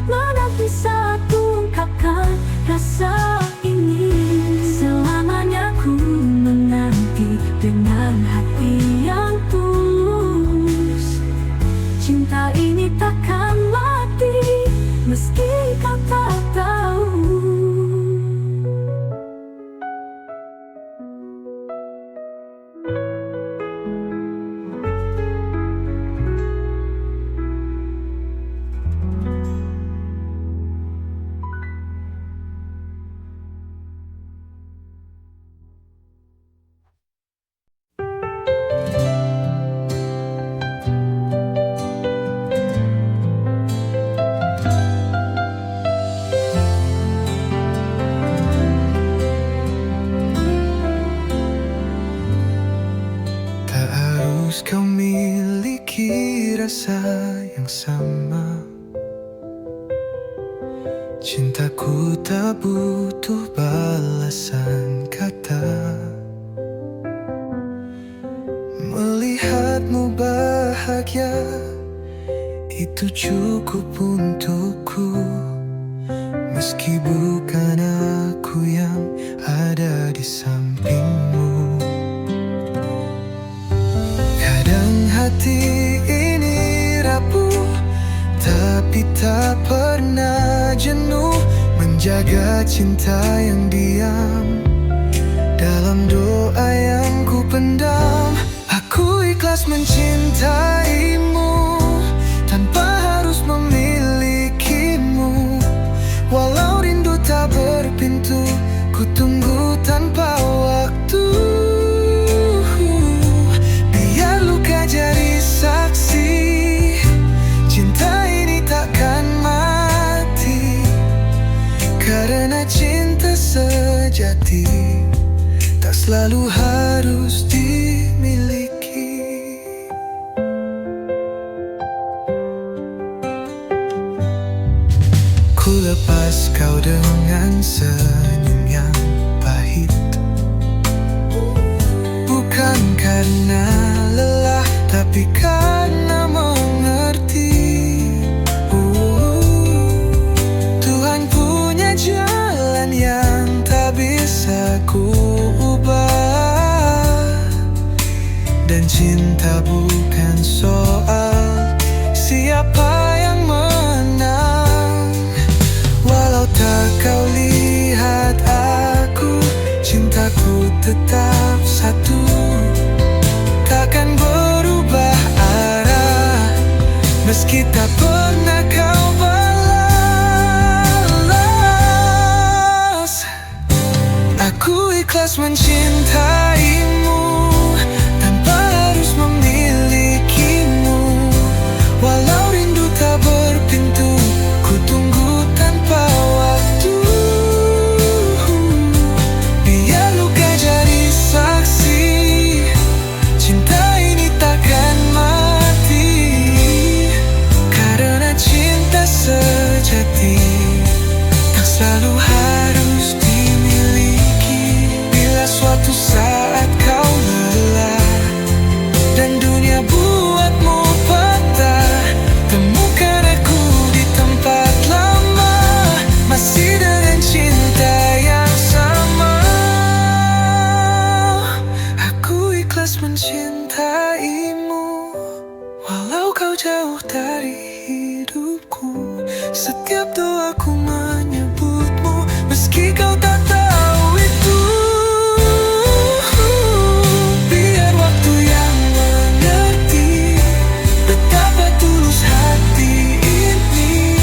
menanti saat ku ungkapkan rasa ini. Selamanya ku menanti dengan hati yang tulus. Cinta ini takkan mati meski kau tak tahu. Kau miliki rasa yang sama. Cintaku tak butuh balasan kata. Melihatmu bahagia itu cukup untukku. Meski bukan aku yang ada di sampingmu. Hati ini rapuh, tapi tak pernah jenuh menjaga cinta yang diam. Dalam doa yang ku pendam, aku ikhlas mencintaimu tanpa harus memilikimu. Walau rindu tak berpintu, ku tunggu tanpa waktu. Jadi saksi, cinta ini takkan mati. Karena cinta sejati tak selalu harus dimiliki. Ku lepas kau dengan senyum yang pahit, bukan karena lelah tapi karena mengerti. Tuhan punya jalan yang tak bisa ku ubah. Dan cinta bukan soal siapa yang menang. Walau tak kau lihat aku, cintaku tetap satu, takkan berubah arah meski tak pernah kau balas. Aku ikhlas mencintaimu tanpa harus memilikimu. Walau rindu tak berpintu, ku tunggu tanpa waktu. Biar luka jadi saksi, cinta ini takkan mati. Karena cinta sejati tak selalu harus dimiliki. Bila suatu saat kau lelah dan dunia buatmu patah, temukan aku di tempat lama, masih dengan cinta yang sama. Aku ikhlas mencintaimu walau kau jauh dari hidupku. Setiap doaku menyebutmu meski kau tak tahu itu. Biar waktu yang mengerti betapa tulus hati ini.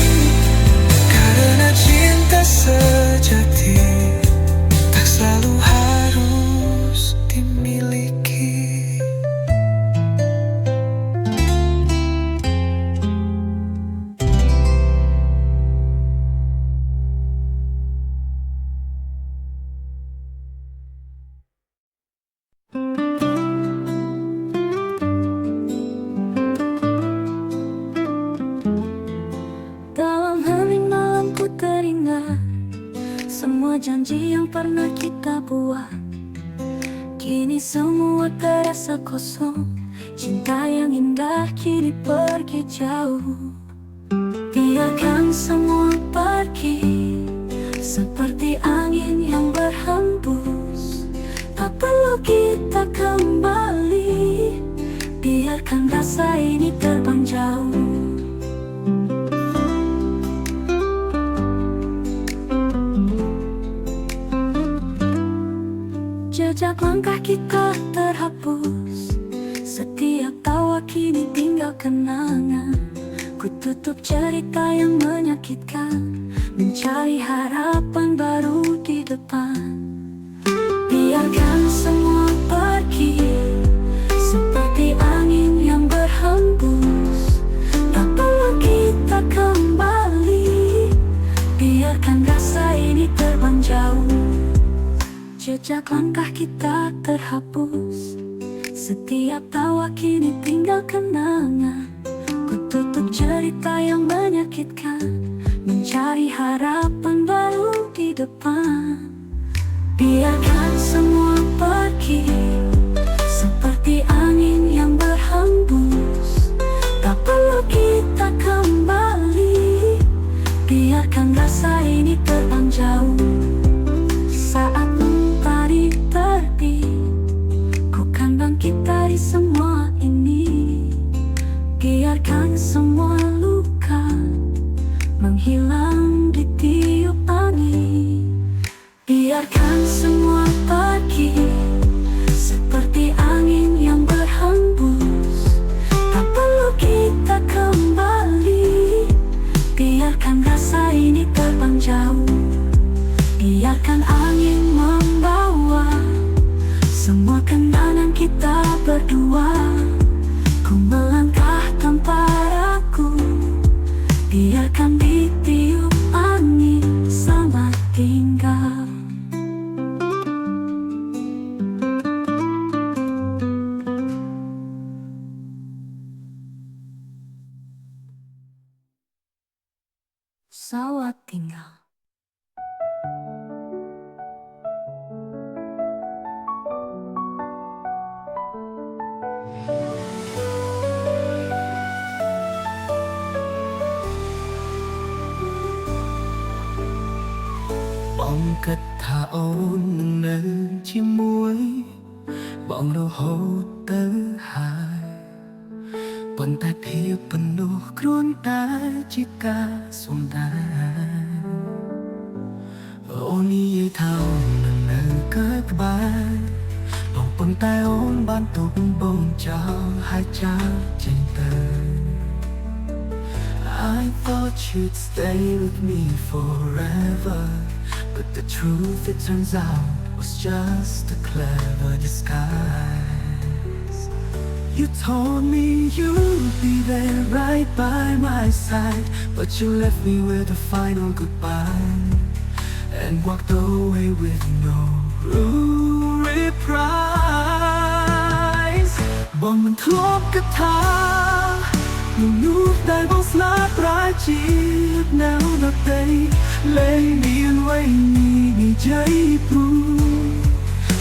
Karena cinta sejati tak selalu harus dimiliki. Dalam hening malam ku teringat semua janji yang pernah kita buat. Kini semua terasa kosong, cinta yang indah kini pergi jauh. Biarkan semua pergi seperti angin yang berhembus. Tak perlu kita kembali, biarkan rasa ini terbang jauh. Jejak langkah kita terhapus, setiap tawa kini tinggal kenangan. Ku tutup cerita yang menyakitkan, mencari harapan baru di depan. Biarkan semua pergi seperti angin yang berhembus. Tak perlu kita kembali, biarkan rasa ini terbang jauh. Jejak langkah kita terhapus, setiap tawa kini tinggal kenangan. Ku tutup cerita yang menyakitkan, mencari harapan baru di depan. Biarkan semua pergi seperti angin yang berhembus. Tak perlu kita kembali, biarkan rasa ini terbang jauh. Saat mentari terbit, ku kan bangkit dari semua ini. Biarkan semua luka menghilang di tiup angin. Biarkan semua pergi seperti angin yang berhembus. Tak perlu kita kembali, biarkan rasa ini terbang jauh. Biarkan angin membawa semua kenangan kita berdua. Ku melangkah tanpa ragu, biarkan ditiup angin, selamat tinggal. Selamat tinggal. Bóng cất thả ôn nâng chim muối, bóng đâu hô tớ hai. Bần ta thiệp penuh krunta jika sundan. Oni thao nâng nâng cất bài. តែអូនបានទុកបងចោលហើយចាស់ចេញទៅ I thought you'd stay with me forever, but the truth it turns out was just a clever disguise. You told me you'd be there right by my side, but you left me with a final goodbye and walked away with no reprise. បងមិនធ្លាប់គិតថាមនុស្សដែលបងស្នេហ៍ប្រាជាតិនៅដទៃលែងមានអ្វីនិយាយព្រួយ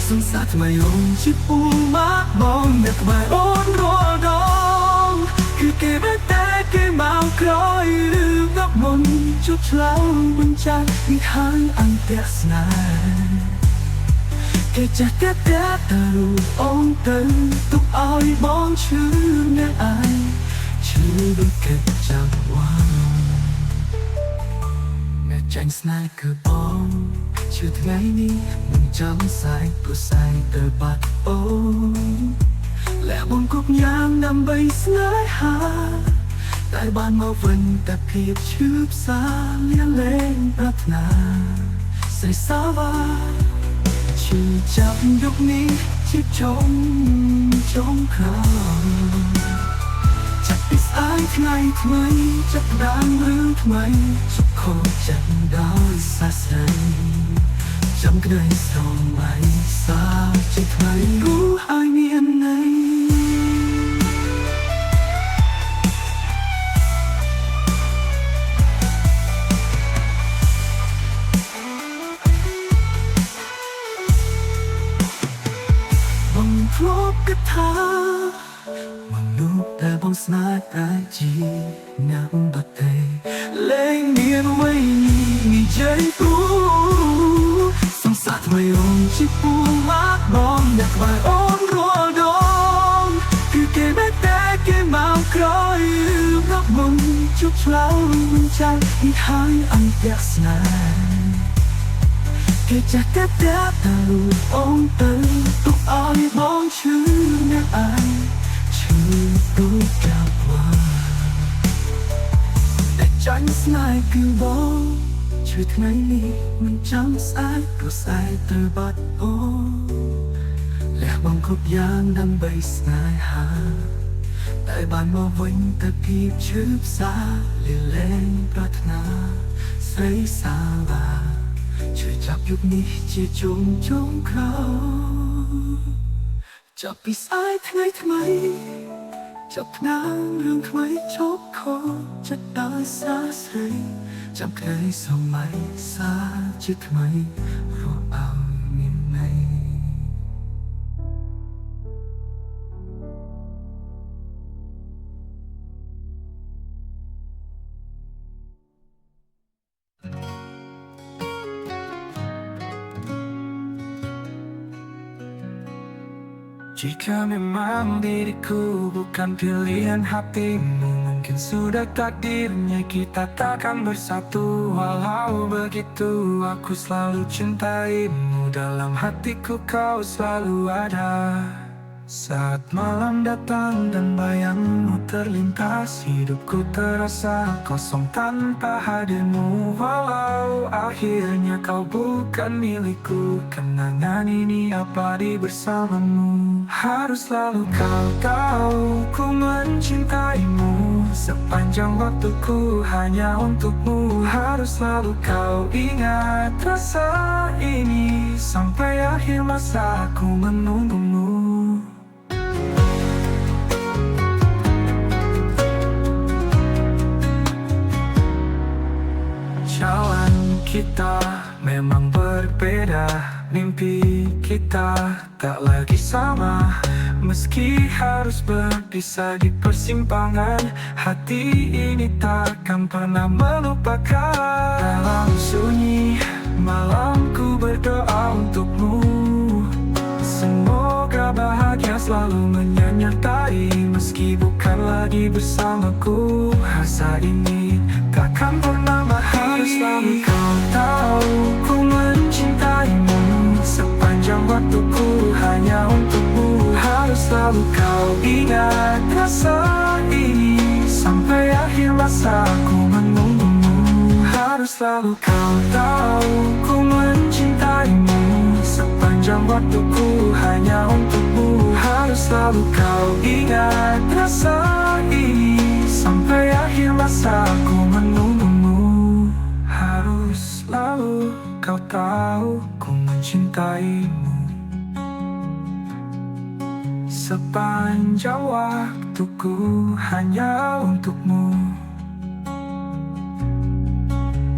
សង្សារថ្មីអូនជាពូមកបងអ្នកក្បែរអូនរាល់ដងគឺគេបែរតែគេមកក្រោយឬដល់មុនជួបឆ្លងបញ្ចាក់ពីហាងអន្តរស្នេហ៍គេចាស់តែតែរូបអូនទៅទុកឲ្យបងឈឺអ្នកឯងឈឺដូចគេចាំវ៉ាអ្នកចាញ់ស្នេហ៍គឺបងឈឺថ្ងៃនេះមិនចាំសាយព្រោះសាយទៅបាត់អូនและបងគ្រប់យ៉ាងដើម្បីស្នេហាតែបានមកវិញតែភាពឈឺផ្សាលៀនលែងប្រាថ្នាស្រីសាវ៉ាឈឺចាប់យុគនេះជាចុងក្រោយចាប់ពីស្អែកថ្ងៃថ្មីចាប់ផ្ដើមរឿងថ្មីសុខោចិត្តដោយសាស្ត្រីចាំក្តីស្រមៃសាជាថ្មីรู้ឲ្យមានន័យបងធ្លាប់គិតថាមនុស្សដែលបងស្នេហ៍តែជាអ្នកដទៃលែងមានអ្វីនិយាយព្រួយសង្សារថ្មីអូនជាពូមកបងអ្នកក្បែរអូនរាល់ដងគឺគេបែរតែគេមកក្រោយរាប់មុនជួបឆ្លងមិនចាំពីហើយអន្តរស្នេហ៍គេចាស់តែរូបអូនទៅទុកឲ្យបងឈឺអ្នកឯងឈឺដូចកាប់វ៉ាតែចាញ់ស្នេហ៍គឺបងឈឺថ្ងៃនេះមិនចាំស្អែកព្រោះស្អែកទៅបាត់អូនលះបង់គ្រប់យ៉ាងដើម្បីស្នេហាតែបានមកវិញតែភាពឈឺផ្សាលាលែងប្រាថ្នាស្រីសាវ៉ាជួយចាប់យុគនេះជាជុំក្រោយចាប់ពីស្អែកថ្ងៃថ្មីចាប់ផ្ដើមរឿងថ្មីជោគខចិត្តដោយសាស្រីចាំក្តីសម័យសាជាថ្មីរកឲ្យមានន័យ Jika memang diriku bukan pilihan hatimu, mungkin sudah takdirnya kita takkan bersatu. Walau begitu aku selalu cintaimu, dalam hatiku kau selalu ada. Saat malam datang dan bayangmu terlintas, hidupku terasa kosong tanpa hadirmu. Walau akhirnya kau bukan milikku, kenangan ini abadi bersamamu. Harus selalu kau tahu ku mencintaimu, sepanjang waktuku hanya untukmu. Harus selalu kau ingat rasa ini, sampai akhir masa aku menunggumu. Jalan kita memang berbeda, mimpi kita tak lagi sama. Meski harus berpisah di persimpangan, hati ini takkan pernah melupakan. Dalam sunyi malamku berdoa untukmu, semoga bahagia selalu menyertai. Meski bukan lagi bersamaku, rasa ini takkan pernah mahir. Harus selalu kau tahu ku mencintaimu, sepanjang waktuku hanya untukmu. selalu kau ingat rasa ini sampai akhir masa ku menunggumu. Harus selalu kau tahu ku mencintaimu, sepanjang waktuku hanya untukmu. Harus selalu kau ingat rasa ini sampai akhir masa ku menunggumu. Harus selalu kau tahu ku mencintaimu, sepanjang waktuku hanya untukmu.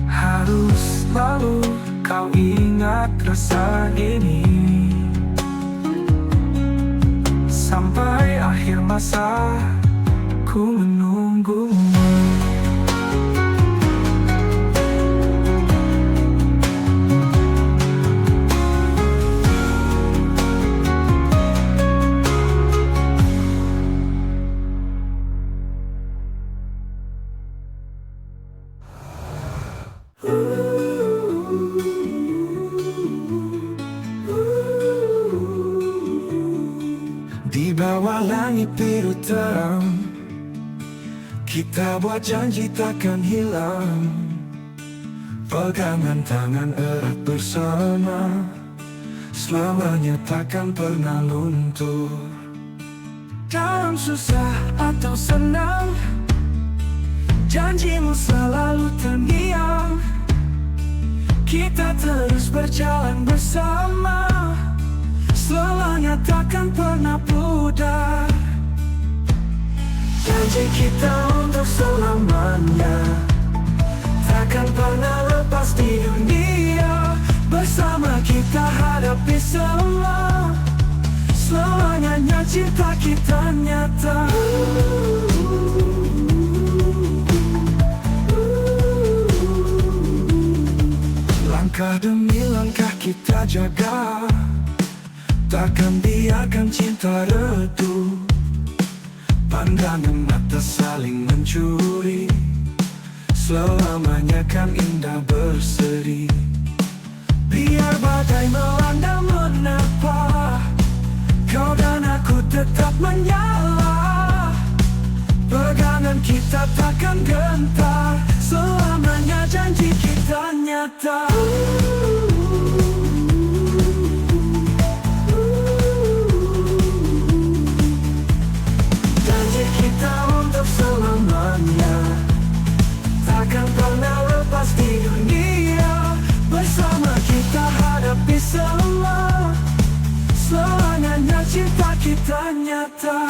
Harus selalu kau ingat rasa ini sampai akhir masa ku menunggumu. Di bawah langit biru terang, kita buat janji takkan hilang. Pegangan tangan erat bersama, selamanya takkan pernah luntur. Dalam susah atau senang, janjimu selalu terngiang. Kita terus berjalan bersama, selamanya takkan pernah pudar. Janji kita untuk selamanya, takkan pernah lepas di dunia. Bersama kita hadapi semua, selamanya cinta kita nyata. Langkah demi langkah kita jaga, takkan biarkan cinta redup. Pandangan mata saling mencuri, selamanya kan indah berseri. Biar badai melanda menerpa, kau dan aku tetap menyala. Pegangan kita takkan gentar, selamanya janji kita nyata. Janji kita untuk selamanya, takkan pernah lepas di dunia. Bersama kita hadapi semua, selamanya cinta kita nyata.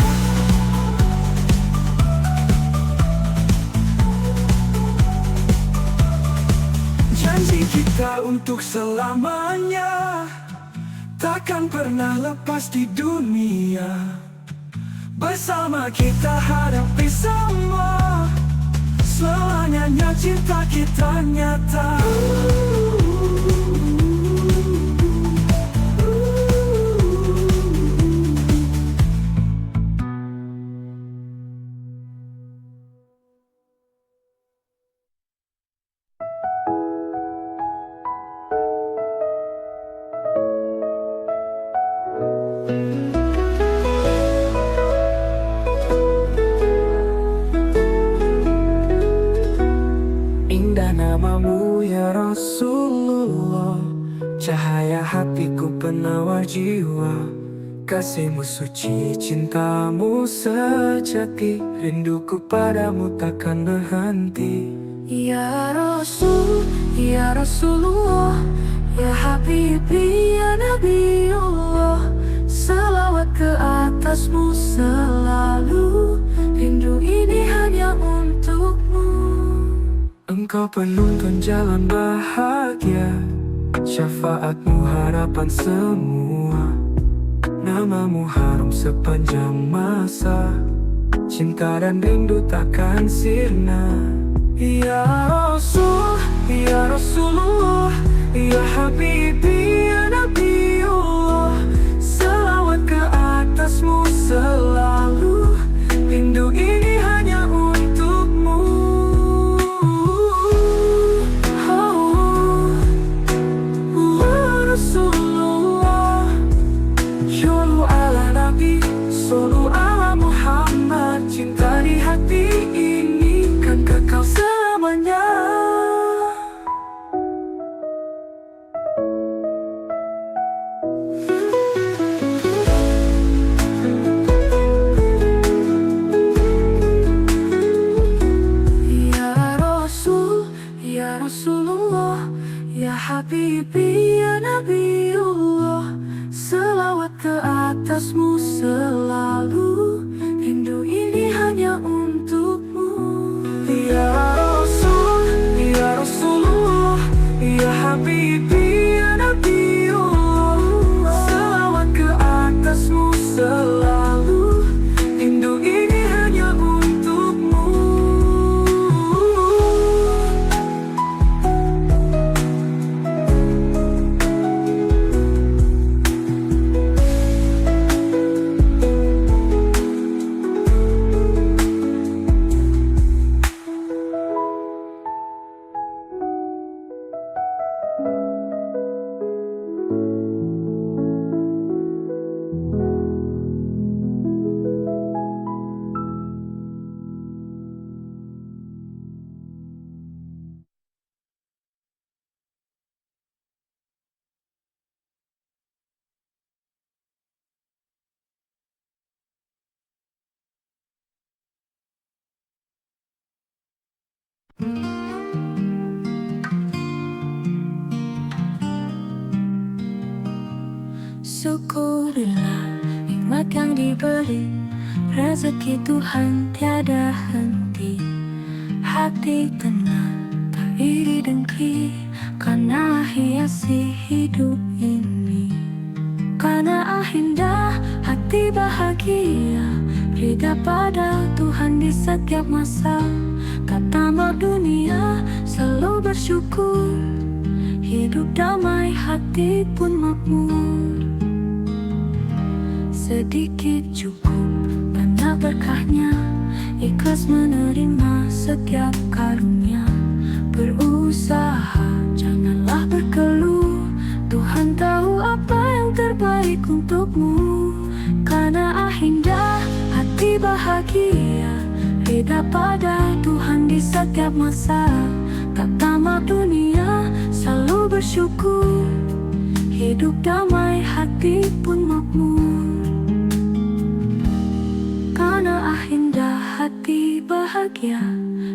Janji kita untuk selamanya, takkan pernah lepas di dunia. Bersama kita hadapi semua, selamanya cinta kita nyata. Namamu ya Rasulullah, cahaya hatiku penawar jiwa. Kasihmu suci, cintamu sejati, rinduku padamu takkan berhenti. Ya Rasul, ya Rasulullah, ya Habibi, ya Nabiullah. Selawat ke atasmu selalu, rindu ini hanya untukmu. Engkau penuntun jalan bahagia, syafaatmu harapan semua. Namamu harum sepanjang masa, cinta dan rindu takkan sirna. Ya Rasul, ya Rasulullah, ya Habibi, ya Nabiullah. Selawat ke atasmu selalu, rindu ini hanya untukmu. Sallu ala Muhammad, cinta di hati ini kan kekal selamanya. Ya Rasul, ya Rasulullah, ya Habibi, ya Nabiullah, selawat ke atasmu selalu, rindu ini hanya untukmu. Ya Rasul, ya Rasulullah, ya Habibi, ya Nabiullah, selawat ke atasmu selalu, rindu ini hanya untukmu. Syukurillah nikmat yang diberi, rezeki Tuhan tiada henti. Hati tenang, tak iri dengki, karena hiasi hidup ini. Karena indah, hati bahagia, ridha pada Tuhan di setiap masa. Kata mak dunia, selalu bersyukur, hidup damai, hati pun makmur. Sedikit cukup, banyak berkahnya, ikhlas menerima setiap karunia. Berusaha, janganlah berkeluh, Tuhan tahu apa yang terbaik untukmu. Karena indah, hati bahagia, ridha pada Tuhan di setiap masa. Tak tamak dunia, selalu bersyukur, hidup damai, hati pun makmur. Karena indah, hati bahagia,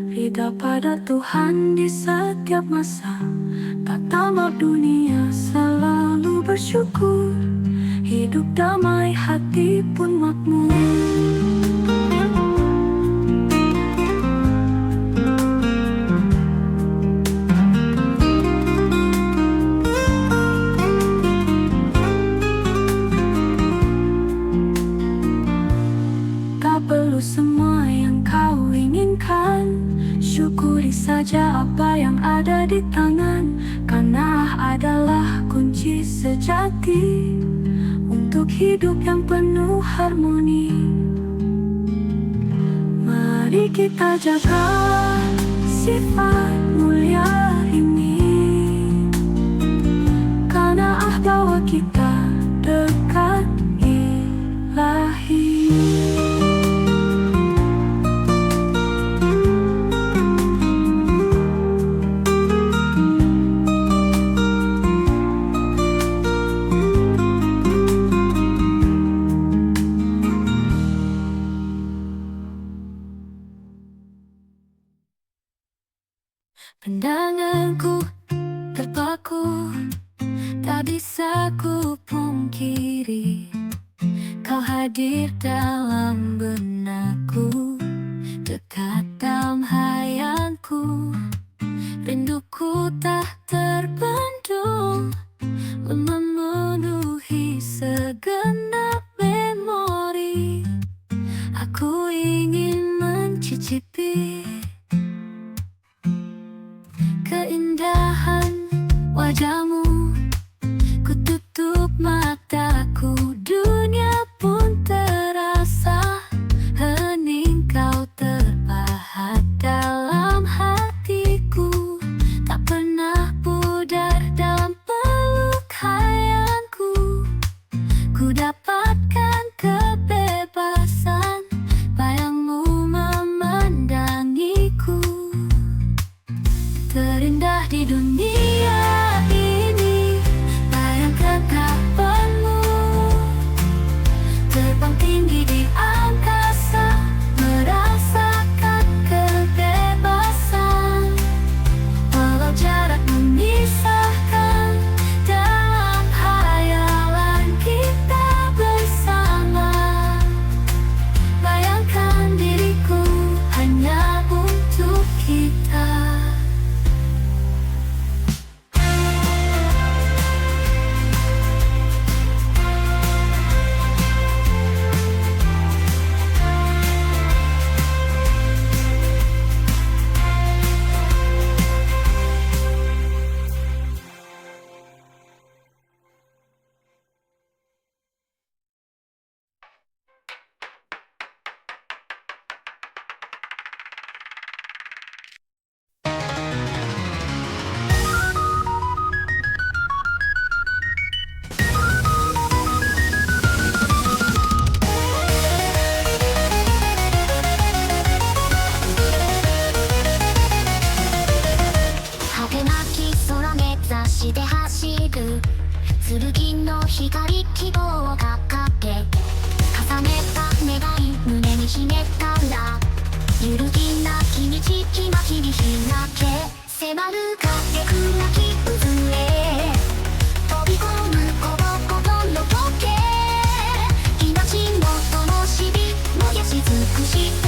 ridha pada Tuhan di setiap masa. Tak tamak dunia, selalu bersyukur, hidup damai, hati pun makmur. Perlu semua yang kau inginkan, syukuri saja apa yang ada di tangan. Karena adalah kunci sejati untuk hidup yang penuh harmoni. Mari kita jaga sifat mulia ini, karena bawa kita dekat Ilahi. Pandanganku terpaku, tak bisa ku pungkiri, kau hadir dalam benakku, dekat dalam hayanku. Rinduku tak terbendung, memenuhi segenap memori. Aku ingin mencicipi keindahan wajahmu. Ku tutup mataku, dunia pun terasa tinggi di angkasa, merasakan kebebasan. Walau jarak memisahkan, dalam hayalan kita bersama. Bayangkan diriku hanya untuk kita.果てなき空目指して走る剣の光希望を掲げ重ねた願い胸に秘めた裏揺るぎなき道きま切り開け迫る風暗き渦へ飛び込む孤独の時命の灯火燃やし尽くして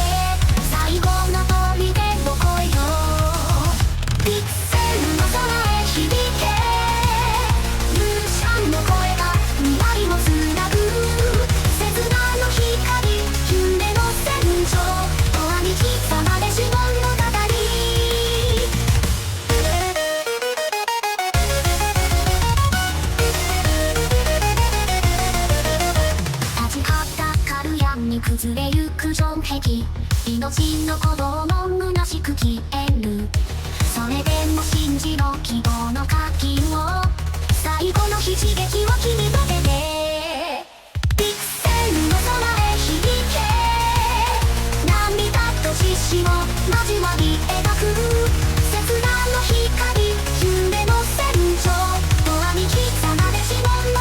最後の砦を越えようピクセルの空へ響けルーシャンの声が未来をつなぐ刹那の光夢の戦場永遠に刻まれし物語立ちはだかる闇崩れゆく城壁命の鼓動も虚しく消えるそれでも信じろ希望の鍵を最後の悲劇を君の手でピクセルの空へ響け涙と獅子を交わり描く刹那の光夢の戦場永遠に刻まれし物語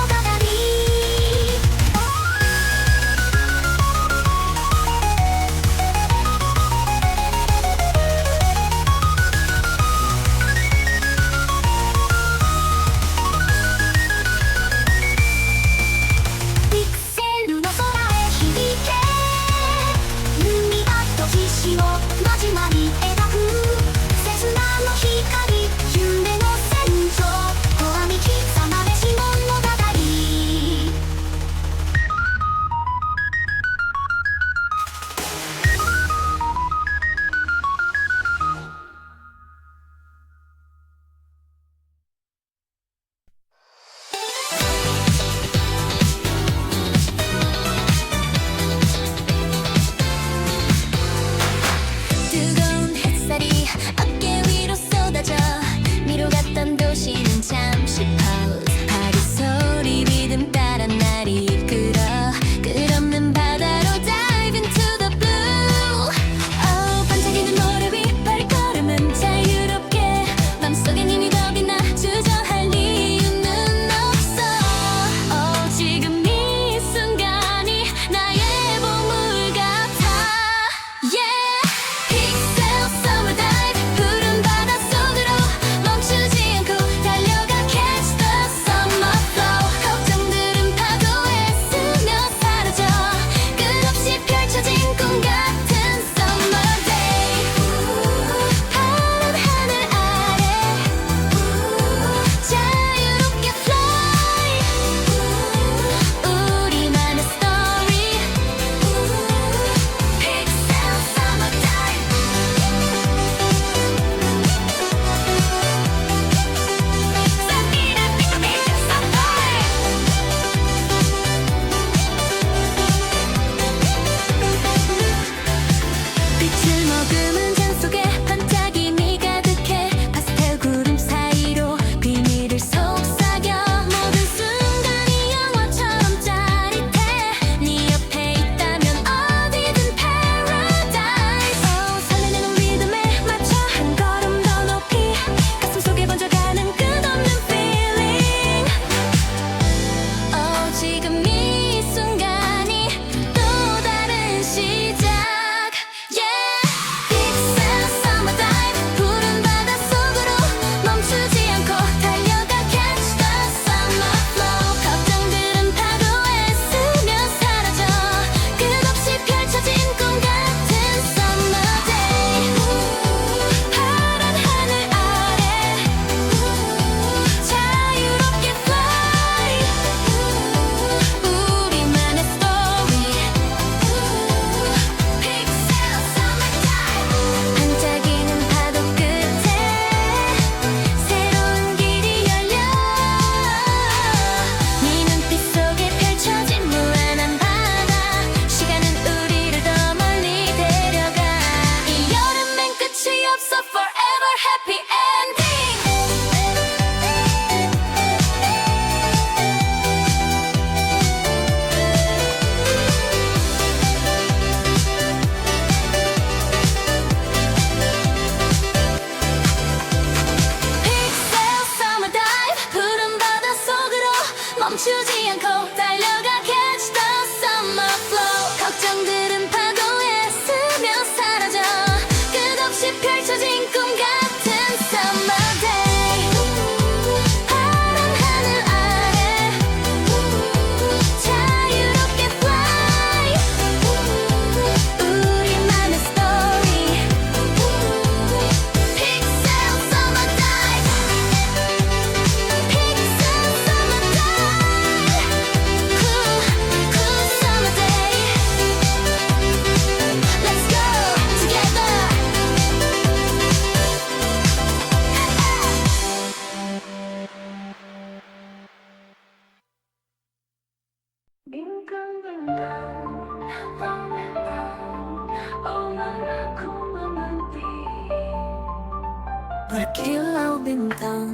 berkilau bintang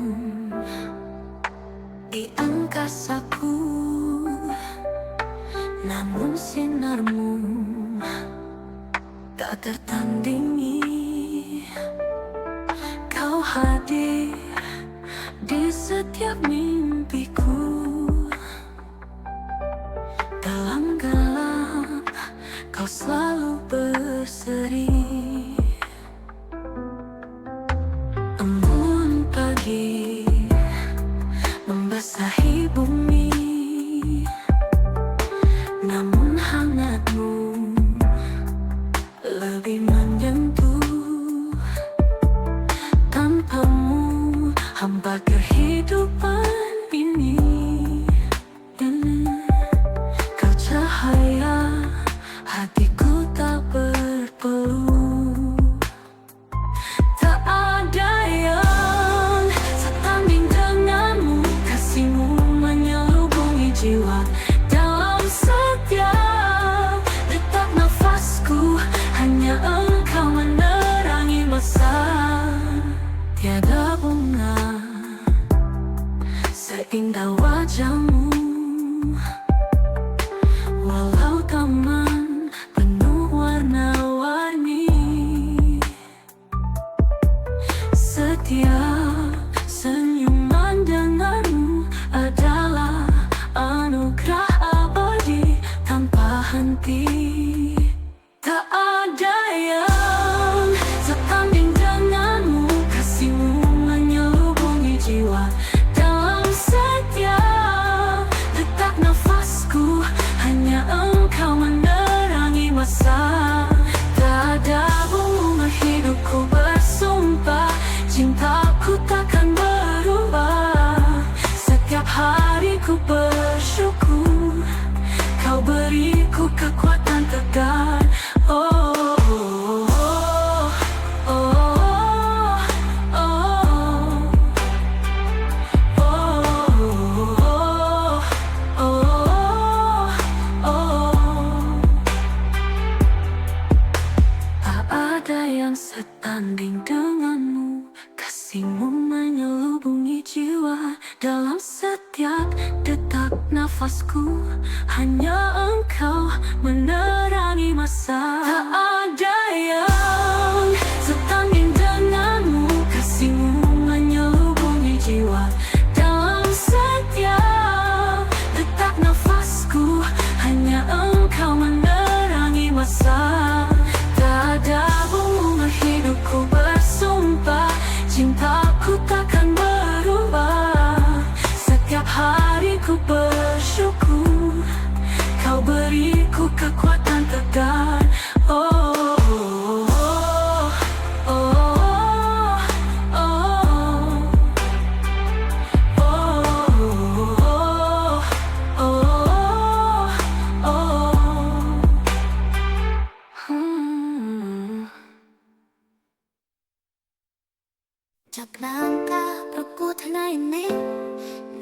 di angkasaku, namun sinarmu tak tertandingi. Kau hadir di setiap mimpiku, dalam gelap kau selalu berseri. Embun pagi membasahi bumi, namun hangatmu lebih menyentuh. Tanpamu hampa kehidupan ini. Kau cahaya hatiku tak berpeluh. Tak ada yang setanding denganmu, kasihmu menyelubungi jiwa. Dalam setiap detak nafasku, hanya engkau menerangi masa. Tiada bunga seindah wajahmu, walau taman penuh warna-warni. Setiap senyuman denganmu adalah anugerah abadi tanpa henti. Tak ada yang setanding denganmu, kasihmu menyelubungi jiwa. Dalam setiap detak nafasku, hanya engkau menerangi masa. Tak ada bunga hidupku bersumpah, cintaku takkan berubah. Setiap hariku bersyukur, kau beriku kekuatan tegar. Oh, oh, oh, oh, oh, oh, oh. Tak ada yang setanding denganmu, kasihmu menyelubungi jiwa. Dalam setiap detak nafasku, hanya engkau menerangi masa. Tak ada yang setanding denganmu, kasihmu menyelubungi jiwa. Dalam setiap detak nafasku, hanya engkau menerangi masa. Tak ada bunga hidupku bersumpah, cintaku takkan berubah. Setiap hariku bersyukur, kau beriku kekuatan tegar. Oh, oh, oh, oh, oh, oh, oh. Chập langkah perkutan ini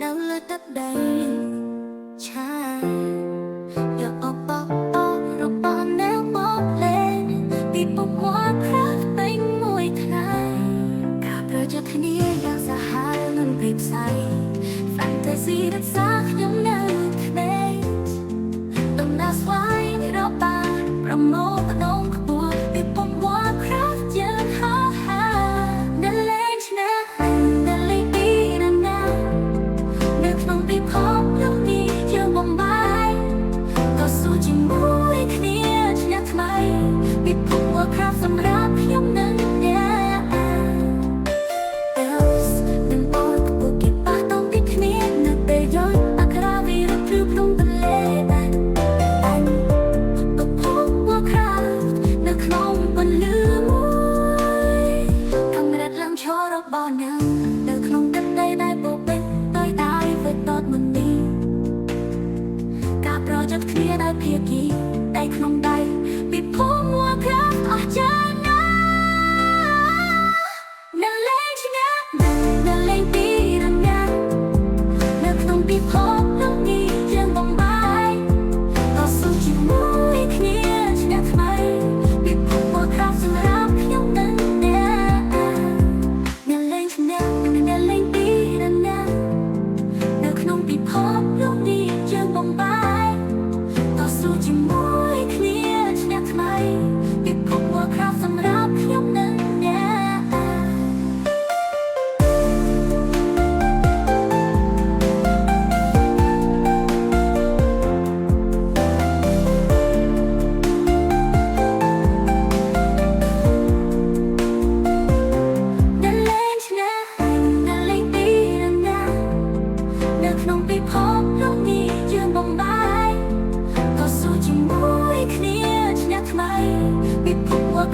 naletak dari chai ya opa ropa neo lên đi bốc hoa khác bánh môi thái cả projectนี้ยังสหายมันรีบใส่แฟนตาซีดักซักยังน่าลุกเด็ดต้องน่าสวยในเราปาประโมทนงขบวนđi bốc hoa khácยังหานั่นเล่นชนะนั่นเล่นดีนั่นนะนึกต้องรีบพบลูกนี้ยังบ่มบายก็สู้จริงมุ้ยเคลียร์ชนะทำไมปิดพุงว่าครับสำหรับยมนั้นเนี่ย Else นึงบอกกูเก็บปากต้องติดเคลียร์นึกไปย้อนอักราวีรับรูปลงทะเลก็พบว่าครับนึกลงบนลืมมุ้ยทำรัดลำชอรบบอลยังนึกลงกันได้โบเป็นต้อยตายไฟตอดมันนี้กาบรอจับเคลียร์ได้เพียงกี่ได้ขนมได้ปิดพุงว่าครับอาจจะนั่นเล่นชนะนั่นเล่นดีนั่นนะนึกต้องปิดพบลูกนี้ยังบ่มบายก็สู้จริงมุ้ยเคลียร์ชนะทำไมปิดพุงว่าครับสำหรับยมนั้นเนี่ยนั่นเล่น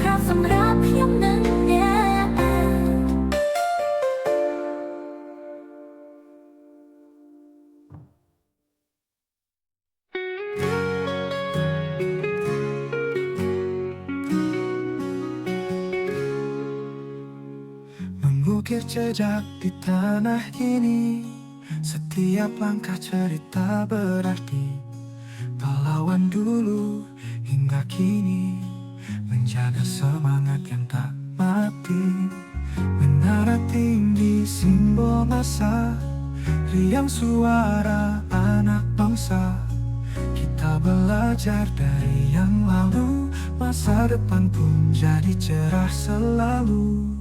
คราวสำหรับยามนั้นเนี่ย Mengukir jejak di tanah ini, setiap langkah cerita berarti. Pahlawan dulu hingga kini, menjaga semangat yang tak mati. Menara tinggi simbol masa, riang suara anak bangsa. Kita belajar dari yang lalu, masa depan pun jadi cerah selalu.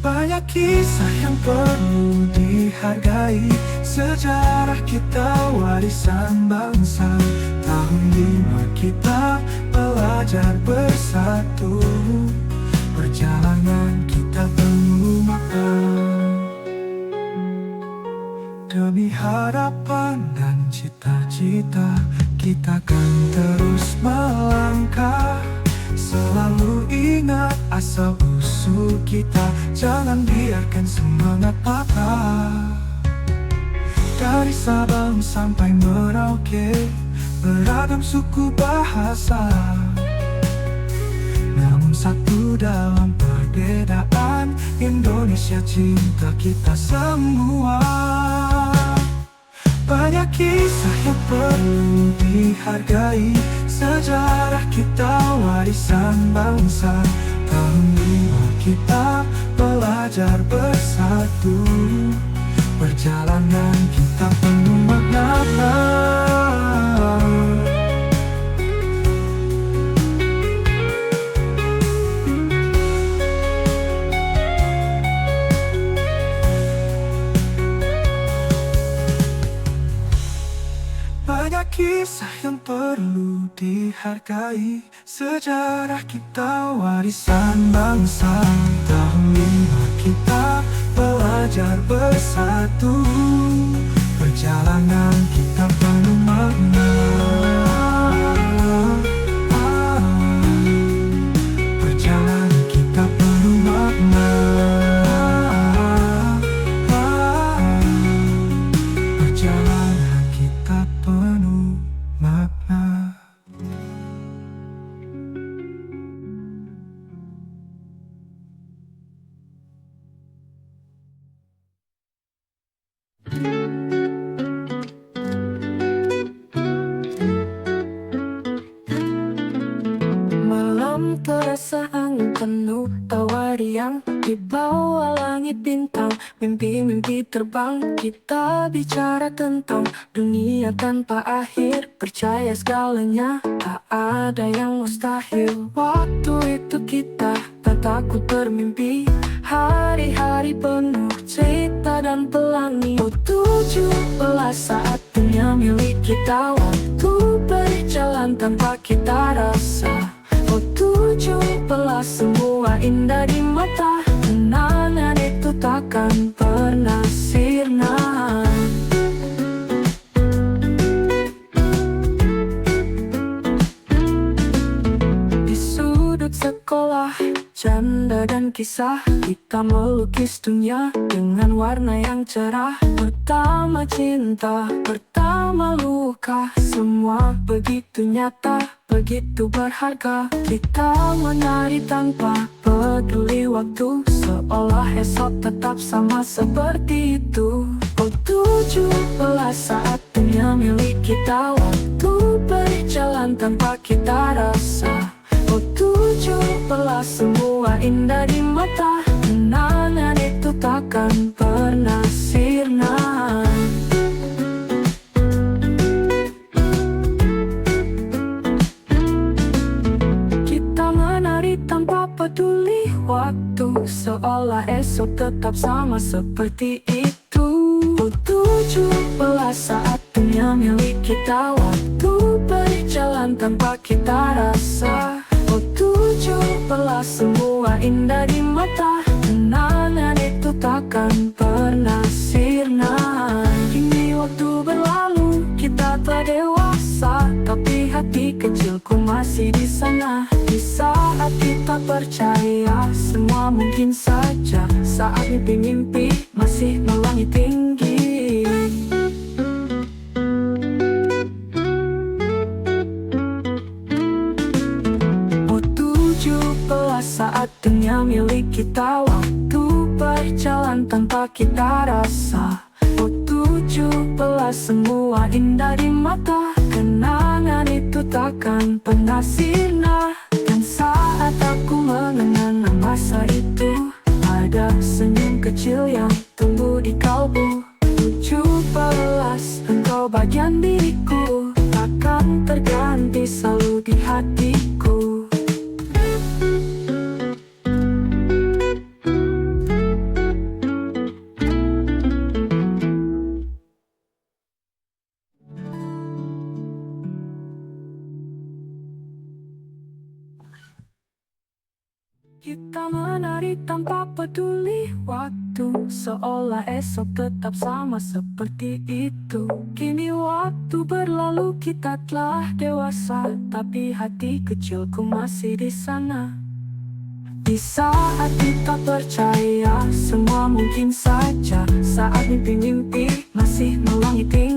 Banyak kisah yang perlu dihargai, sejarah kita warisan bangsa. Tahun 5 kita belajar bersatu, perjalanan kita penuh makna. Demi harapan dan cita-cita, kita akan terus melangkah. Selalu ingat asal usul kita, jangan biarkan semangat patah. Dari Sabang sampai Merauke, beragam suku bahasa, namun satu dalam perbedaan. Indonesia cinta kita semua. Banyak kisah yang perlu dihargai, sejarah kita warisan bangsa. Tahun 5 kita belajar bersatu, perjalanan kita penuh makna. Banyak kisah yang perlu dihargai, sejarah kita warisan bangsa. Tahun 5 kita belajar bersatu, perjalanan kita penuh makna. Perjalanan kita penuh makna. Perjalanan kita penuh makna. Malam terasa angin penuh tawa riang, di bawah langit bintang, mimpi-mimpi terbang. Kita bicara tentang dunia tanpa akhir, percaya segalanya, tak ada yang mustahil. Waktu itu kita tak takut bermimpi, hari-hari penuh cerita dan pelangi. 17 saat dunia milik kita, waktu berjalan tanpa kita rasa. 17 semua indah di mata, kenangan itu takkan pernah sirna. Di sudut sekolah, canda dan kisah, kita melukis dunia dengan warna yang cerah. Pertama cinta, pertama luka, semua begitu nyata, begitu berharga. Kita menari tanpa peduli waktu, seolah esok tetap sama seperti itu. 17 saat dunia milik kita, waktu berjalan tanpa kita rasa. 17 semua indah di mata, kenangan itu takkan pernah sirna. Kita menari tanpa peduli waktu, seolah esok tetap sama seperti itu. 17 saat dunia milik kita, waktu berjalan tanpa kita rasa. 17 semua indah di mata, kenangan itu takkan pernah sirna. Kini waktu berlalu, kita telah dewasa, tapi hati hati kecilku masih di sana. Di saat kita percaya semua mungkin saja, saat mimpi-mimpi masih melangit tinggi. Oh 17 saat dunia milik kita, waktu berjalan tanpa kita rasa. Oh 17 semua indah di mata, kenangan itu takkan pernah sirna. Dan saat aku mengenang masa itu, ada senyum kecil yang tumbuh di kalbu. 17 engkau bagian diriku, takkan terganti selalu di hatiku. Kita menari tanpa peduli waktu, seolah esok tetap sama seperti itu. Kini waktu berlalu, kita telah dewasa, tapi hati kecilku masih di sana. Di saat kita percaya semua mungkin saja, saat mimpi-mimpi masih melangit tinggi.